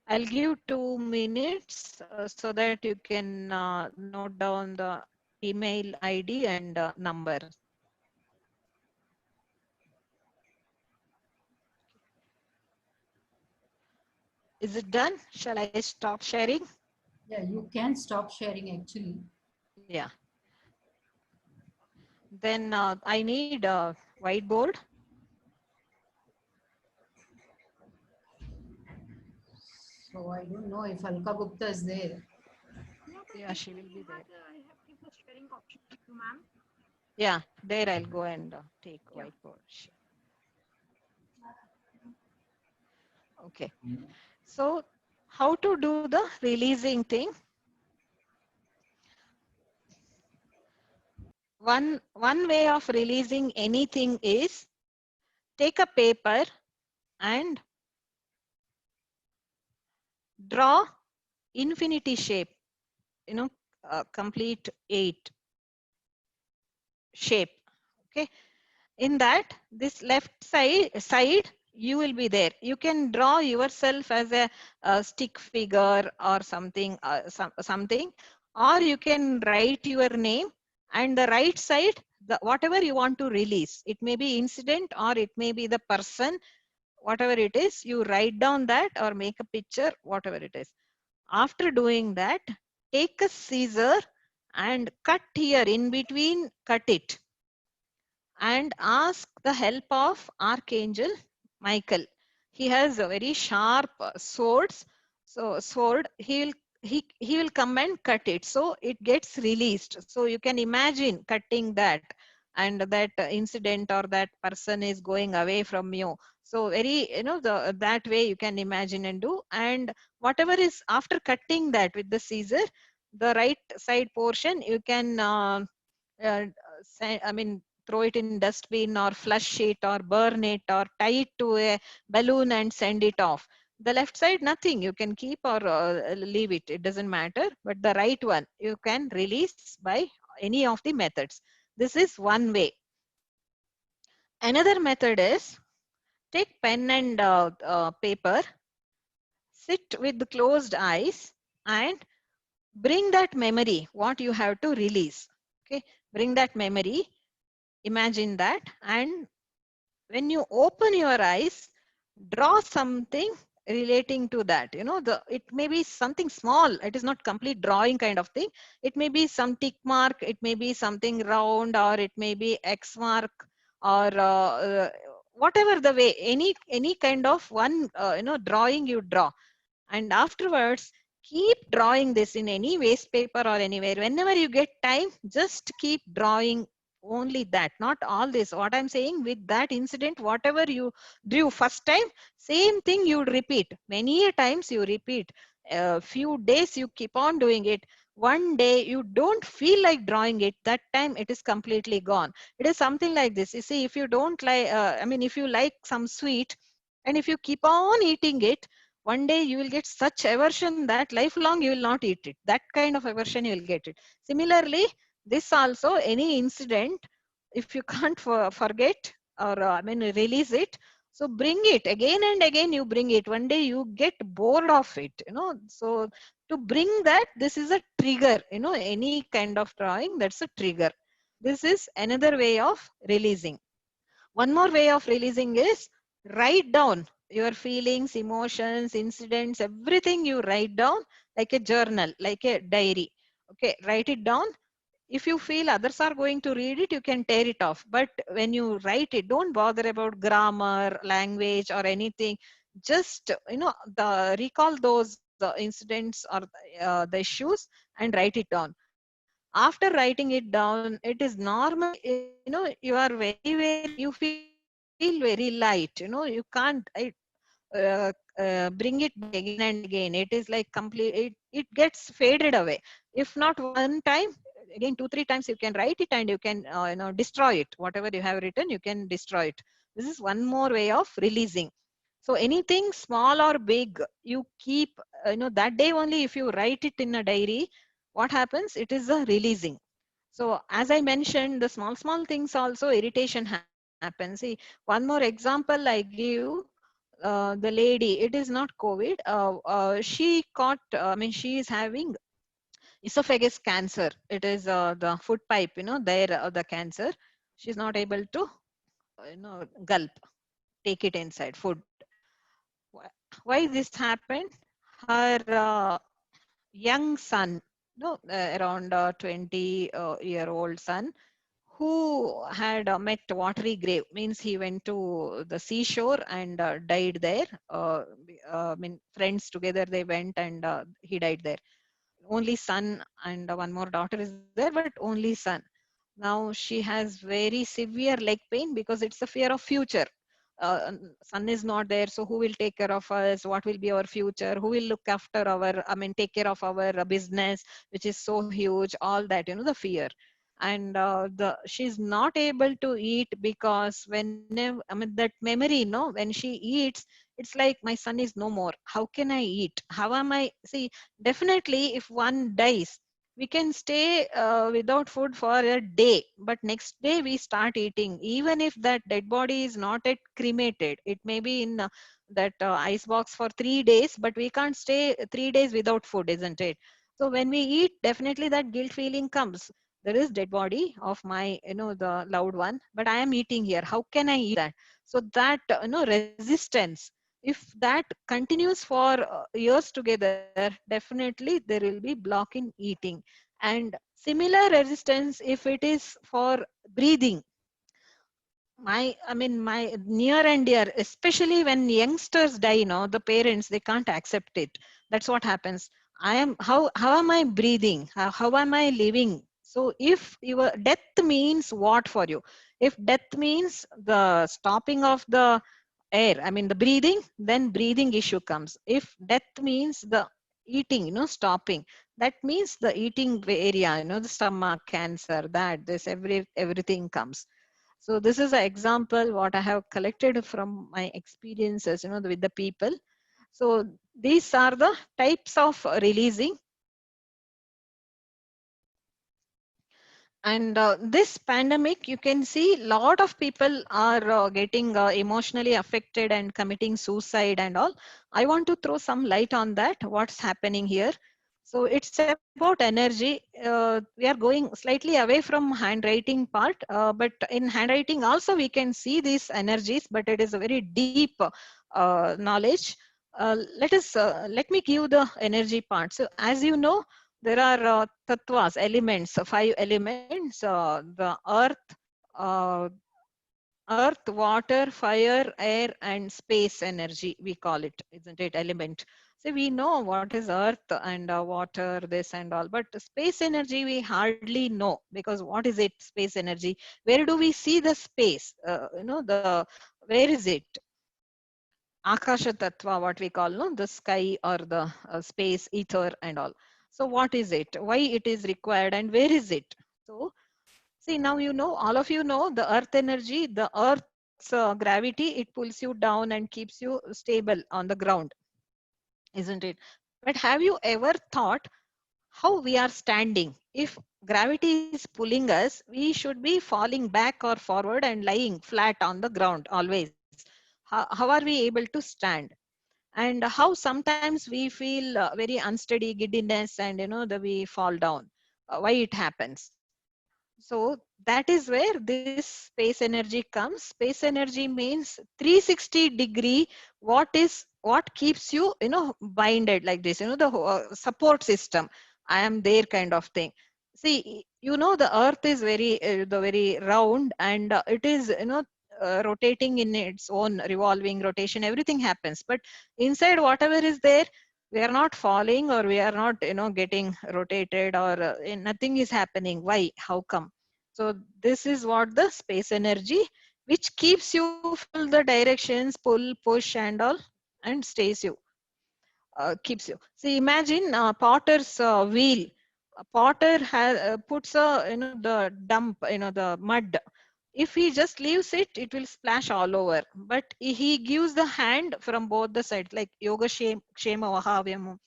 I'll give 2 minutes so that you can note down the email ID and number. Is it done? Shall I stop sharing? Yeah, you can stop sharing actually. Yeah. Then I need a whiteboard. So I don't know if Alka Gupta is there. Yeah, she will be there. I have given the sharing option to you, ma'am. Yeah, there I'll go and take Yeah. whiteboard. Okay. So how to do the releasing thing? One way of releasing anything is take a paper and draw infinity shape, you know, complete 8 shape. Okay. In that, this left side, you will be there. You can draw yourself as a stick figure or something, something, or you can write your name, and the right side, whatever you want to release. It may be incident or it may be the person, whatever it is, you write down that or make a picture, whatever it is. After doing that, take a scissor and cut here in between, cut it, and ask the help of Archangel Michael. He has a very sharp swords. So sword, he will come and cut it. So it gets released. So you can imagine cutting that, and that incident or that person is going away from you. So very, you know, that way you can imagine and do. And whatever is after cutting that with the scissor, the right side portion you can uh, I mean, throw it in dustbin or flush it or burn it or tie it to a balloon and send it off. The left side, nothing. You can keep or leave it. It doesn't matter. But the right one, you can release by any of the methods. This is one way. Another method is take pen and paper, sit with closed eyes and bring that memory, what you have to release. Okay, bring that memory, imagine that, and when you open your eyes, draw something relating to that. You know, it may be something small. It is not complete drawing kind of thing. It may be some tick mark, it may be something round, or it may be X mark, or whatever the way, any kind of one you know, drawing you draw. And afterwards, keep drawing this in any waste paper or anywhere. Whenever you get time, just keep drawing only that, not all this. What I'm saying, with that incident, whatever you drew first time, same thing you repeat. Many a times you repeat. A few days you keep on doing it. One day you don't feel like drawing it. That time it is completely gone. It is something like this. You see, if you don't like, if you like some sweet, and if you keep on eating it, one day you will get such aversion that lifelong you will not eat it. That kind of aversion you will get it. Similarly, this also, any incident, if you can't forget or release it, so bring it again and again. You bring it. One day you get bored of it. So to bring that, this is a trigger. Any kind of drawing, that's a trigger. This is another way of releasing. One more way of releasing is write down your feelings, emotions, incidents, everything you write down, like a journal, like a diary. Okay, write it down. If you feel others are going to read it, you can tear it off. But when you write it, don't bother about grammar, language, or anything. Just, recall those incidents or the issues and write it down. After writing it down, it is normally, you are you feel very light. You can't bring it back again and again. It is like complete, it gets faded away. If not one time, again 2-3 times you can write it, and you can destroy it. Whatever you have written, you can destroy it. This is one more way of releasing. So anything small or big, you keep, that day only, if you write it in a diary, what happens? It is a releasing. So as I mentioned, the small things also irritation happens. See, one more example I give. The lady, it is not COVID. She caught, she is having esophagus cancer. It is the food pipe, there, the cancer. She's not able to, gulp, take it inside food. Why this happened? Her young son, around 20-year-old son, who had met watery grave, means he went to the seashore and died there. Friends together they went, and he died there. Only son, and one more daughter is there, but only son. Now she has very severe leg pain because it's a fear of future. Son is not there, so who will take care of us? What will be our future? Who will look after our, take care of our business, which is so huge? All that, the fear. And she's not able to eat because whenever, that memory, when she eats, it's like my son is no more. How can I eat? How am I? See, definitely, if one dies, we can stay without food for a day, but next day we start eating. Even if that dead body is not yet cremated, it may be in that ice box for 3 days, but we can't stay 3 days without food, isn't it? So when we eat, definitely that guilt feeling comes. There is dead body of my, the loved one, but I am eating here. How can I eat that? So that, resistance, if that continues for years together, definitely there will be block in eating. And similar resistance, if it is for breathing, my near and dear, especially when youngsters die, the parents, they can't accept it. That's what happens. How am I breathing? How am I living? So if your death means what for you? If death means the stopping of the air, the breathing, then breathing issue comes. If death means the eating, stopping, that means the eating area, the stomach cancer, that this everything comes. So this is an example what I have collected from my experiences, with the people. So these are the types of releasing. And this pandemic, you can see a lot of people are getting emotionally affected and committing suicide and all. I want to throw some light on that, what's happening here. So it's about energy. We are going slightly away from handwriting part, but in handwriting also we can see these energies, but it is a very deep knowledge. Let me give the energy part. So as you know, there are tattvas, elements, 5 elements, the earth, earth, water, fire, air, and space energy, we call it, isn't it? Element. So we know what is earth and water, this and all, but space energy we hardly know, because what is it, space energy? Where do we see the space? Where is it? Akasha Tattva, what we call, no, the sky or the space, ether and all. So what is it? Why it is required and where is it? So see, now you know, all of you know the earth energy, the earth's gravity, it pulls you down and keeps you stable on the ground, isn't it? But have you ever thought how we are standing? If gravity is pulling us, we should be falling back or forward and lying flat on the ground always. How are we able to stand? And how sometimes we feel very unsteady, giddiness, and we fall down. Why it happens? So that is where this space energy comes. Space energy means 360 degree. What keeps you, binded like this, the support system. I am there kind of thing. See, the earth is very round, and it is, rotating in its own revolving rotation. Everything happens, but inside whatever is there, we are not falling, or we are not, getting rotated, or nothing is happening. Why? How come? So this is what the space energy, which keeps you from all the directions, pull, push and all, and stays you, keeps you. See, imagine potter's wheel. A potter puts the dump, the mud. If he just leaves it, it will splash all over. But he gives the hand from both the sides, like yoga shema vahavyam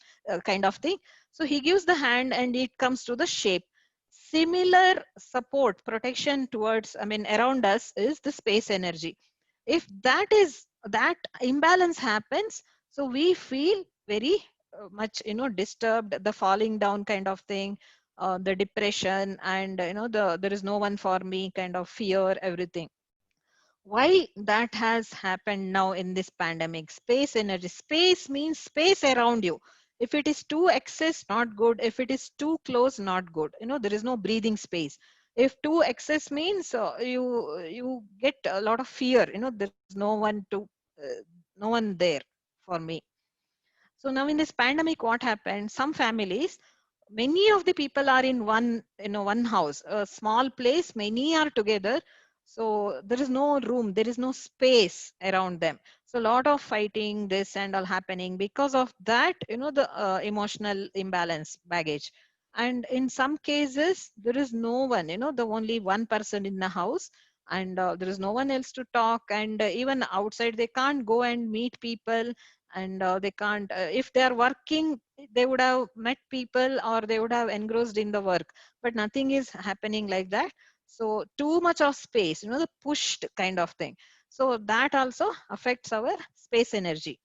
kind of thing. So he gives the hand and it comes to the shape. Similar support, protection towards, around us is the space energy. If that imbalance happens, so we feel very much, disturbed, the falling down kind of thing, the depression, and there is no one for me kind of fear, everything. Why that has happened now in this pandemic? Space energy. Space means space around you. If it is too excess, not good. If it is too close, not good. There is no breathing space. If too excess means you get a lot of fear. There's no one there for me. So now in this pandemic, what happened? Some families, many of the people are in one house, a small place, many are together. So there is no room, there is no space around them. So a lot of fighting, this and all happening because of that, the emotional imbalance baggage. And in some cases, there is no one, the only one person in the house, and there is no one else to talk. And even outside, they can't go and meet people, and they can't, if they are working, they would have met people, or they would have engrossed in the work, but nothing is happening like that. So too much of space, the pushed kind of thing. So that also affects our space energy.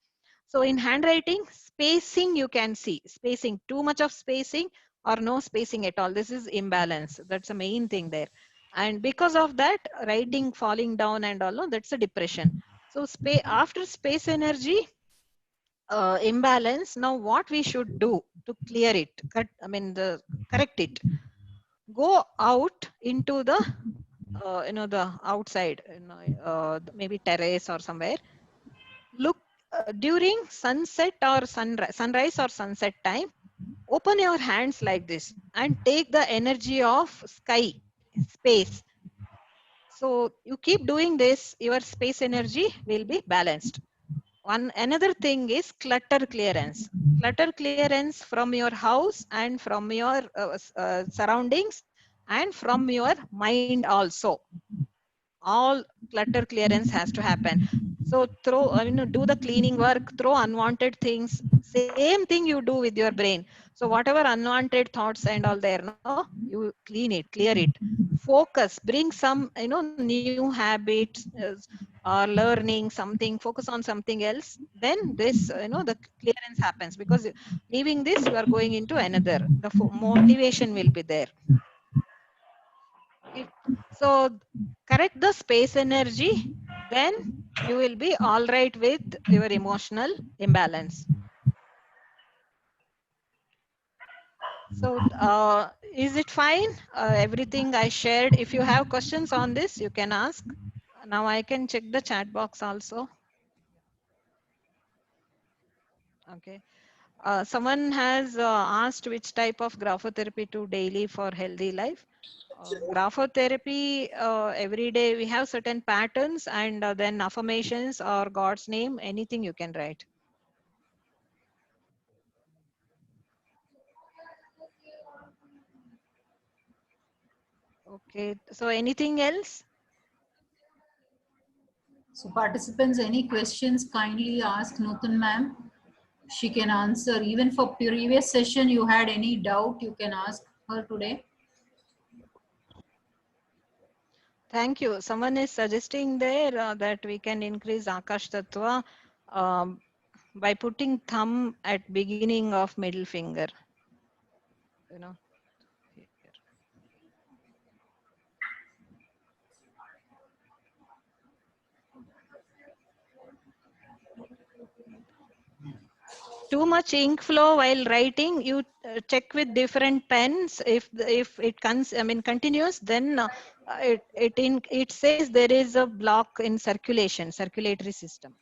So in handwriting, spacing, you can see spacing, too much of spacing or no spacing at all. This is imbalance. That's the main thing there. And because of that, writing falling down and all, no, that's a depression. So after space energy imbalance, now what we should do to clear it, correct it? Go out into the the outside, maybe terrace or somewhere. Look, during sunset or sunrise or sunset time, open your hands like this and take the energy of sky, space. So you keep doing this, your space energy will be balanced. Another thing is clutter clearance. Clutter clearance from your house and from your surroundings and from your mind also. All clutter clearance has to happen. So do the cleaning work, throw unwanted things. Same thing you do with your brain. So whatever unwanted thoughts and all there, no, you clean it, clear it. Focus, bring some, new habits, or learning something, focus on something else. Then this, the clearance happens, because leaving this, you are going into another. The motivation will be there. Okay. So correct the space energy, then you will be all right with your emotional imbalance. So is it fine? Everything I shared. If you have questions on this, you can ask. Now I can check the chat box also. Okay. Someone has asked which type of graphotherapy to daily for healthy life. Graphotherapy, every day we have certain patterns and then affirmations or God's name, anything you can write. Okay, so anything else? So participants, any questions, kindly ask Nutan ma'am. She can answer. Even for previous session, you had any doubt, you can ask her today. Thank you. Someone is suggesting there that we can increase Akash Tattva um, by putting thumb at beginning of middle finger. You know. Here. Too much ink flow while writing, you check with different pens. If it comes, I mean, continuous, then it says there is a block in circulatory system.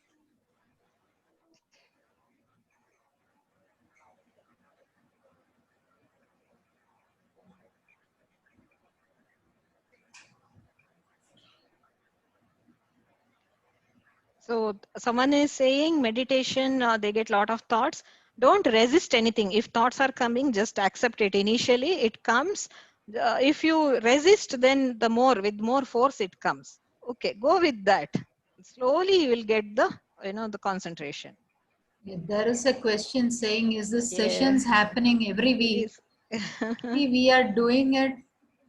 So someone is saying meditation, they get a lot of thoughts. Don't resist anything. If thoughts are coming, just accept it. Initially, it comes. If you resist, then with more force, it comes. Okay, go with that. Slowly, you will get the concentration. Yeah, there is a question saying, is this Yeah. sessions happening every week? See, we are doing it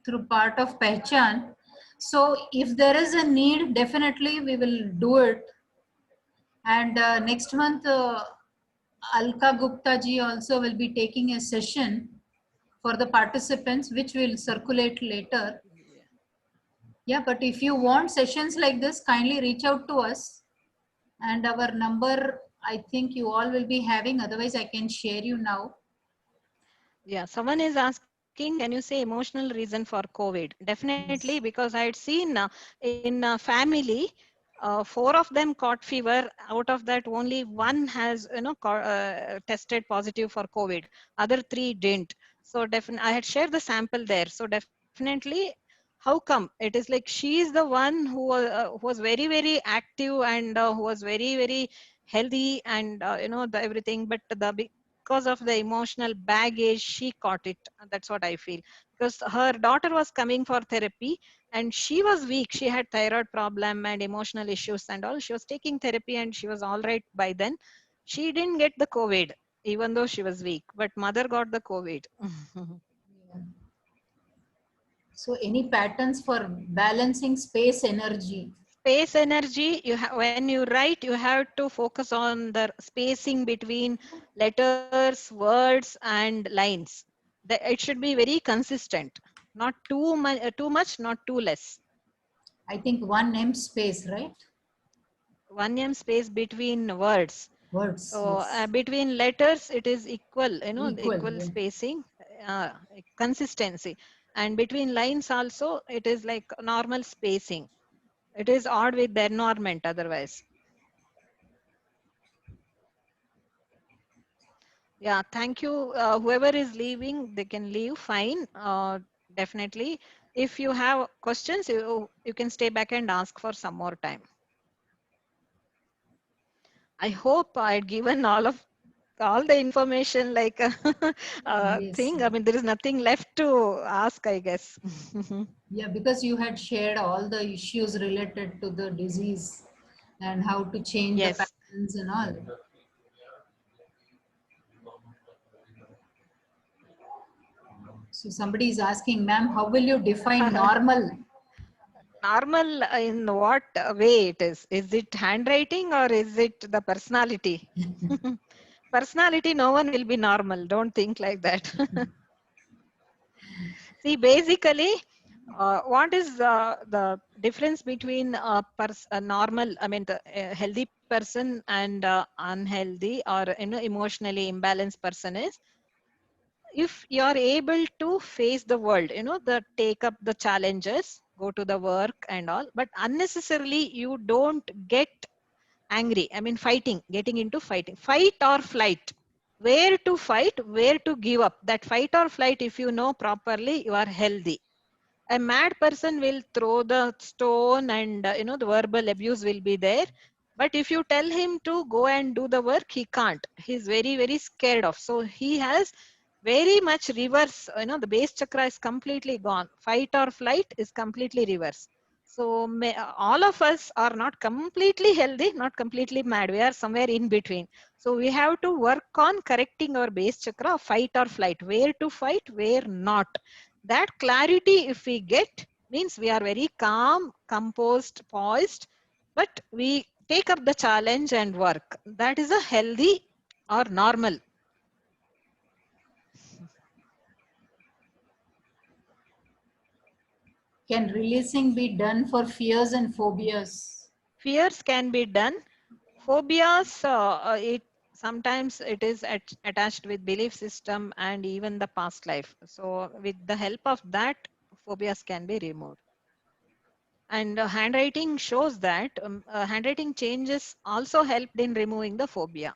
through part of Pehchan. So if there is a need, definitely we will do it. And next month, Alka Gupta ji also will be taking a session for the participants, which will circulate later. Yeah, but if you want sessions like this, kindly reach out to us. And our number, I think you all will be having, otherwise I can share you now. Yeah, someone is asking, can you say emotional reason for COVID? Definitely, Yes. because I had seen in a family, 4 of them caught fever. Out of that, only one has, tested positive for COVID. Other 3 didn't. So definitely, I had shared the sample there. So definitely, how come? It is like she is the one who was very, very active and who was very, very healthy and everything. But because of the emotional baggage, she caught it. That's what I feel. Because her daughter was coming for therapy and she was weak. She had thyroid problem and emotional issues and all. She was taking therapy and she was all right by then. She didn't get the COVID, even though she was weak. But mother got the COVID. Yeah. So any patterns for balancing space energy? Space energy, when you write, you have to focus on the spacing between letters, words, and lines. It should be very consistent, not too much, not too less. I think 1 M space, right? 1 m space between words. Words, So yes. between letters, it is equal, the Equal, equal yeah. spacing, uh, consistency. And between lines also, it is like normal spacing. It is odd with the environment otherwise. Yeah, thank you. Whoever is leaving, they can leave, fine. Definitely. If you have questions, you can stay back and ask for some more time. I hope I'd given all the information like a Yes. thing. I mean, there is nothing left to ask, I guess. Yeah, because you had shared all the issues related to the disease and how to change the Yes. patterns and all. So somebody is asking, ma'am, how will you define normal? Normal in what way it is? Is it handwriting or is it the personality? Personality, no one will be normal. Don't think like that. See, basically, what is the difference between a normal, I mean, a healthy person and unhealthy or emotionally imbalanced person is, if you are able to face the world, the take up the challenges, go to the work and all, but unnecessarily you don't get angry. I mean, fighting, getting into fighting. Fight or flight. Where to fight, where to give up. That fight or flight, if you know properly, you are healthy. A mad person will throw the stone and the verbal abuse will be there. But if you tell him to go and do the work, he can't. He's very, very scared of. So he has very much reverse, the base chakra is completely gone. Fight or flight is completely reverse. So all of us are not completely healthy, not completely mad. We are somewhere in between. So we have to work on correcting our base chakra, fight or flight, where to fight, where not. That clarity, if we get, means we are very calm, composed, poised, but we take up the challenge and work. That is a healthy or normal. Can releasing be done for fears and phobias? Fears can be done. Phobias, it sometimes it is attached with belief system and even the past life. So with the help of that, phobias can be removed. And handwriting shows that handwriting changes also helped in removing the phobia.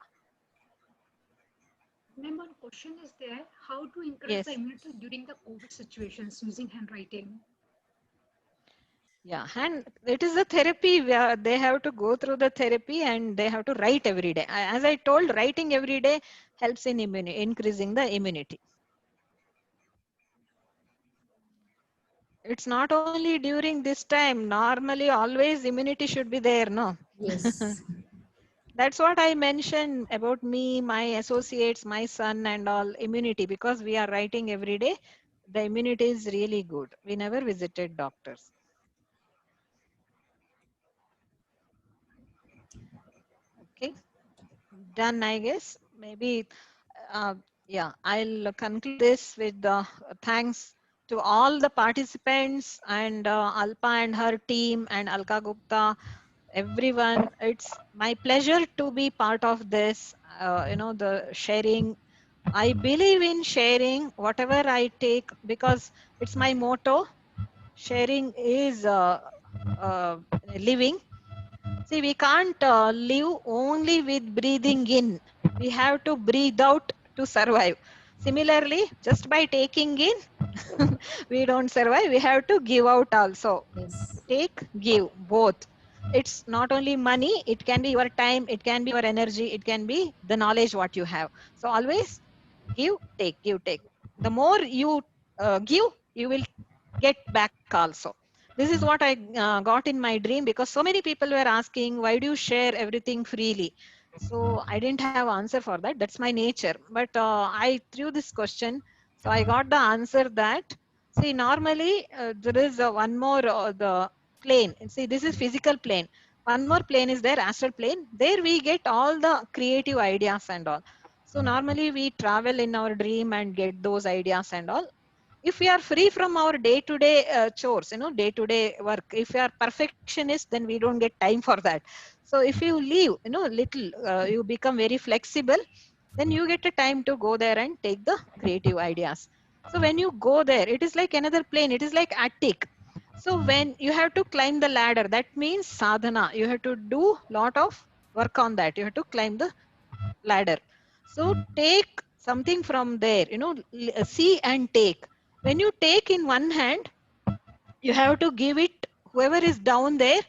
Ma'am, one question is there. How to increase Yes. the immunity during the COVID situations using handwriting? Yeah, and it is a therapy where they have to go through the therapy and they have to write every day. As I told, writing every day helps in increasing the immunity. It's not only during this time. Normally, always immunity should be there, no? Yes. That's what I mentioned about me, my associates, my son and all, immunity, because we are writing every day. The immunity is really good. We never visited doctors. Okay, done, I guess. Maybe, yeah, I'll conclude this with thanks to all the participants and Alpa and her team and Alka Gupta, everyone. It's my pleasure to be part of this, the sharing. I believe in sharing whatever I take because it's my motto. Sharing is living. See, we can't live only with breathing in. We have to breathe out to survive. Similarly, just by taking in, we don't survive. We have to give out also. Yes. Take, give, both. It's not only money, it can be your time, it can be your energy, it can be the knowledge what you have. So always give, take, give, take. The more you give, you will get back also. This is what I got in my dream, because so many people were asking, why do you share everything freely? So I didn't have answer for that. That's my nature. But I threw this question. So I got the answer that, see, normally there is one more, the plane. See, this is physical plane. One more plane is there, astral plane. There we get all the creative ideas and all. So normally we travel in our dream and get those ideas and all. If we are free from our day-to-day chores, day-to-day work, if we are perfectionists, then we don't get time for that. So if you leave, little, you become very flexible, then you get a time to go there and take the creative ideas. So when you go there, it is like another plane. It is like attic. So when you have to climb the ladder, that means sadhana. You have to do lot of work on that. You have to climb the ladder. So take something from there, see and take. When you take in one hand, you have to give it whoever is down there,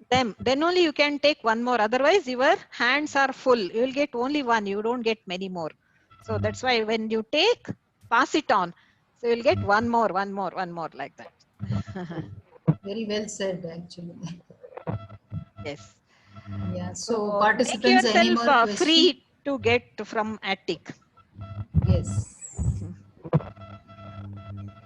them. Then only you can take one more. Otherwise, your hands are full. You will get only one. You don't get many more. So that's why when you take, pass it on. So you'll get one more, one more, one more like that. Very well said, actually. Yes. Yeah. So, So make participants, any yourself more questions? free to get from attic. Yes.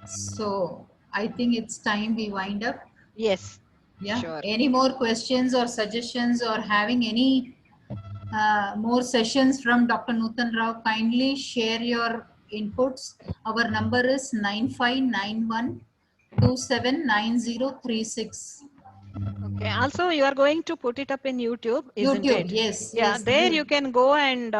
So, I think it's time we wind up. Yes. Yeah. Sure. Any more questions or suggestions or having any more sessions from Dr. Nutan Rao, kindly share your inputs. Our number is 9591 279036. Okay. Also, you are going to put it up in YouTube, isn't YouTube, it? yes, Yeah, yes. there you can go and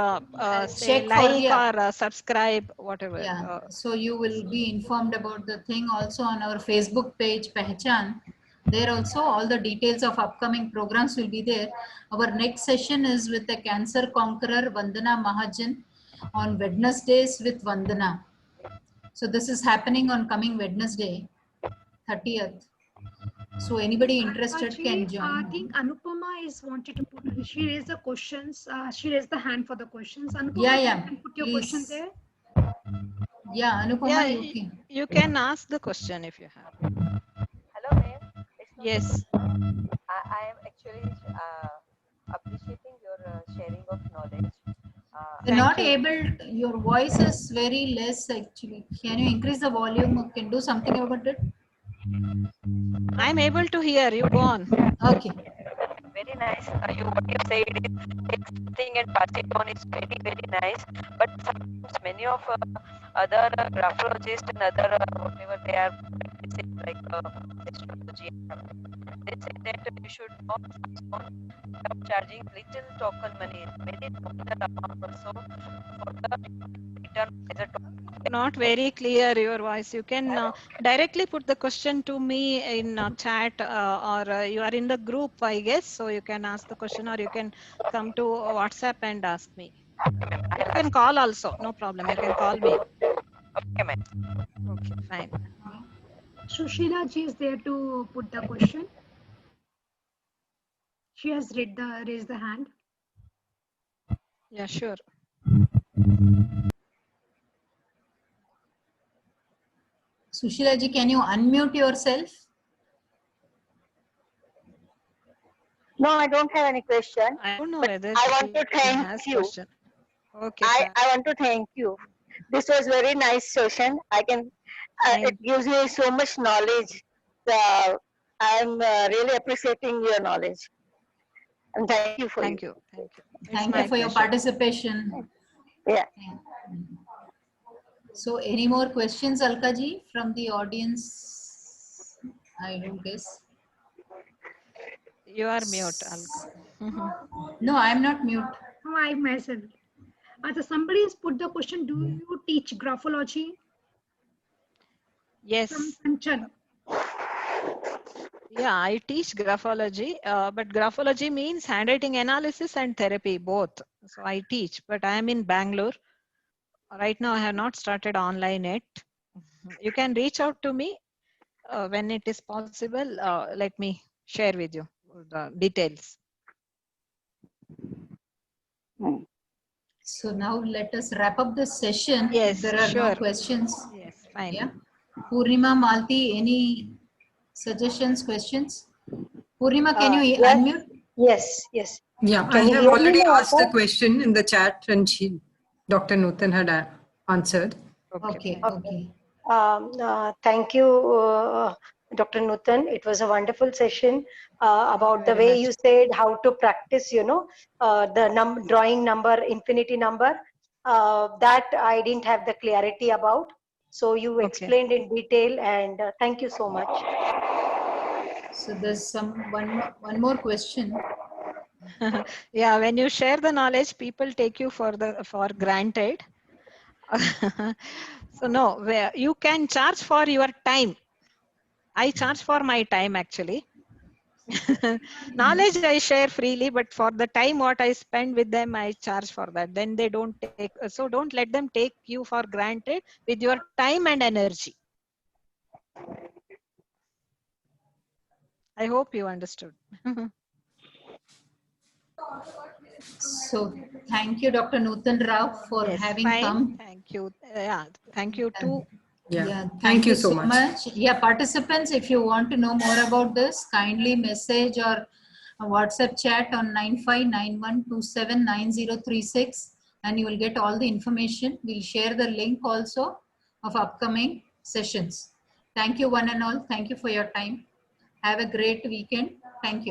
say Check for, like yeah, or subscribe, whatever. yeah. So you will be informed about the thing also on our Facebook page, Pehchan. There also all the details of upcoming programs will be there. Our next session is with the cancer conqueror Vandana Mahajan on Wednesdays with Vandana. So this is happening on coming Wednesday, 30th. So anybody interested Alkaji, can I join. think Anupama is wanted to put. She raised the questions. She raised the hand for the questions. Yeah, Anupama, you yeah. can put your question Please. there. Yeah, Anupama, Yeah, you can. you can ask the question if you have. Hello, ma'am. It's not Yes. I am actually appreciating your sharing of knowledge. You're Thank not you. able, your voice is very less actually. Can you increase the volume or can do something about it? I'm able to hear you. Go on. Okay. Very nice. What you said is take something and pass it on is very, very nice. But sometimes many of other graphologists and other whatever they are practicing, like astrology, they say that you should not stop charging little token money, very nominal amount also for the return as a token. Not very clear your voice. You can directly put the question to me in chat or you are in the group, I guess. So you can ask the question or you can come to WhatsApp and ask me. You can call also. No problem. You can call me. Okay, ma'am. Okay, fine. Sushila ji is there to put the question. She has raised the hand. Yeah, sure. Sushila ji, can you unmute yourself? No, I don't have any question. I don't know But whether I she want to thank has you. question. Okay, I fine. want to thank you. This was very nice session. It gives me so much knowledge. I'm really appreciating your knowledge. And thank you for Thank you. Thank you. It's Thank my you for your pleasure. participation. Yeah. So any more questions, Alka ji, from the audience? I don't guess. You are mute, Alka. No, I'm not mute. No, I myself. Somebody has put the question. Do you teach graphology? From Yes. Kanchan. Yeah, I teach graphology, but graphology means handwriting analysis and therapy, both. So I teach, but I am in Bangalore. Right now, I have not started online yet. You can reach out to me when it is possible. Let me share with you the details. So now let us wrap up this session. Yes, There are sure. no questions. Yes, fine. Yeah. Purnima, Malti, any suggestions, questions? Purnima, can you Yes, unmute? yes. Yeah, I Can you have hear me already now, asked the sir? question in the chat and Dr. Nutan had answered. Okay, fine. okay. Thank you, Dr. Nutan. It was a wonderful session about the very way much. you said how to practice, the drawing number, infinity number. That I didn't have the clarity about. So you Okay. explained in detail, and thank you so much. So there's one more question. Yeah, when you share the knowledge, people take you for granted. So no, where you can charge for your time. I charge for my time actually. Knowledge I share freely, but for the time what I spend with them, I charge for that. Then they don't take. So don't let them take you for granted with your time and energy. I hope you understood. So thank you, Dr. Nutan Rao, for Yes, having fine. come. Thank you. Yeah, thank you too. Yeah, Thank you so much. Yeah, participants, if you want to know more about this, kindly message or WhatsApp chat on 9591279036 and you will get all the information. We'll share the link also of upcoming sessions. Thank you one and all. Thank you for your time. Have a great weekend. Thank you.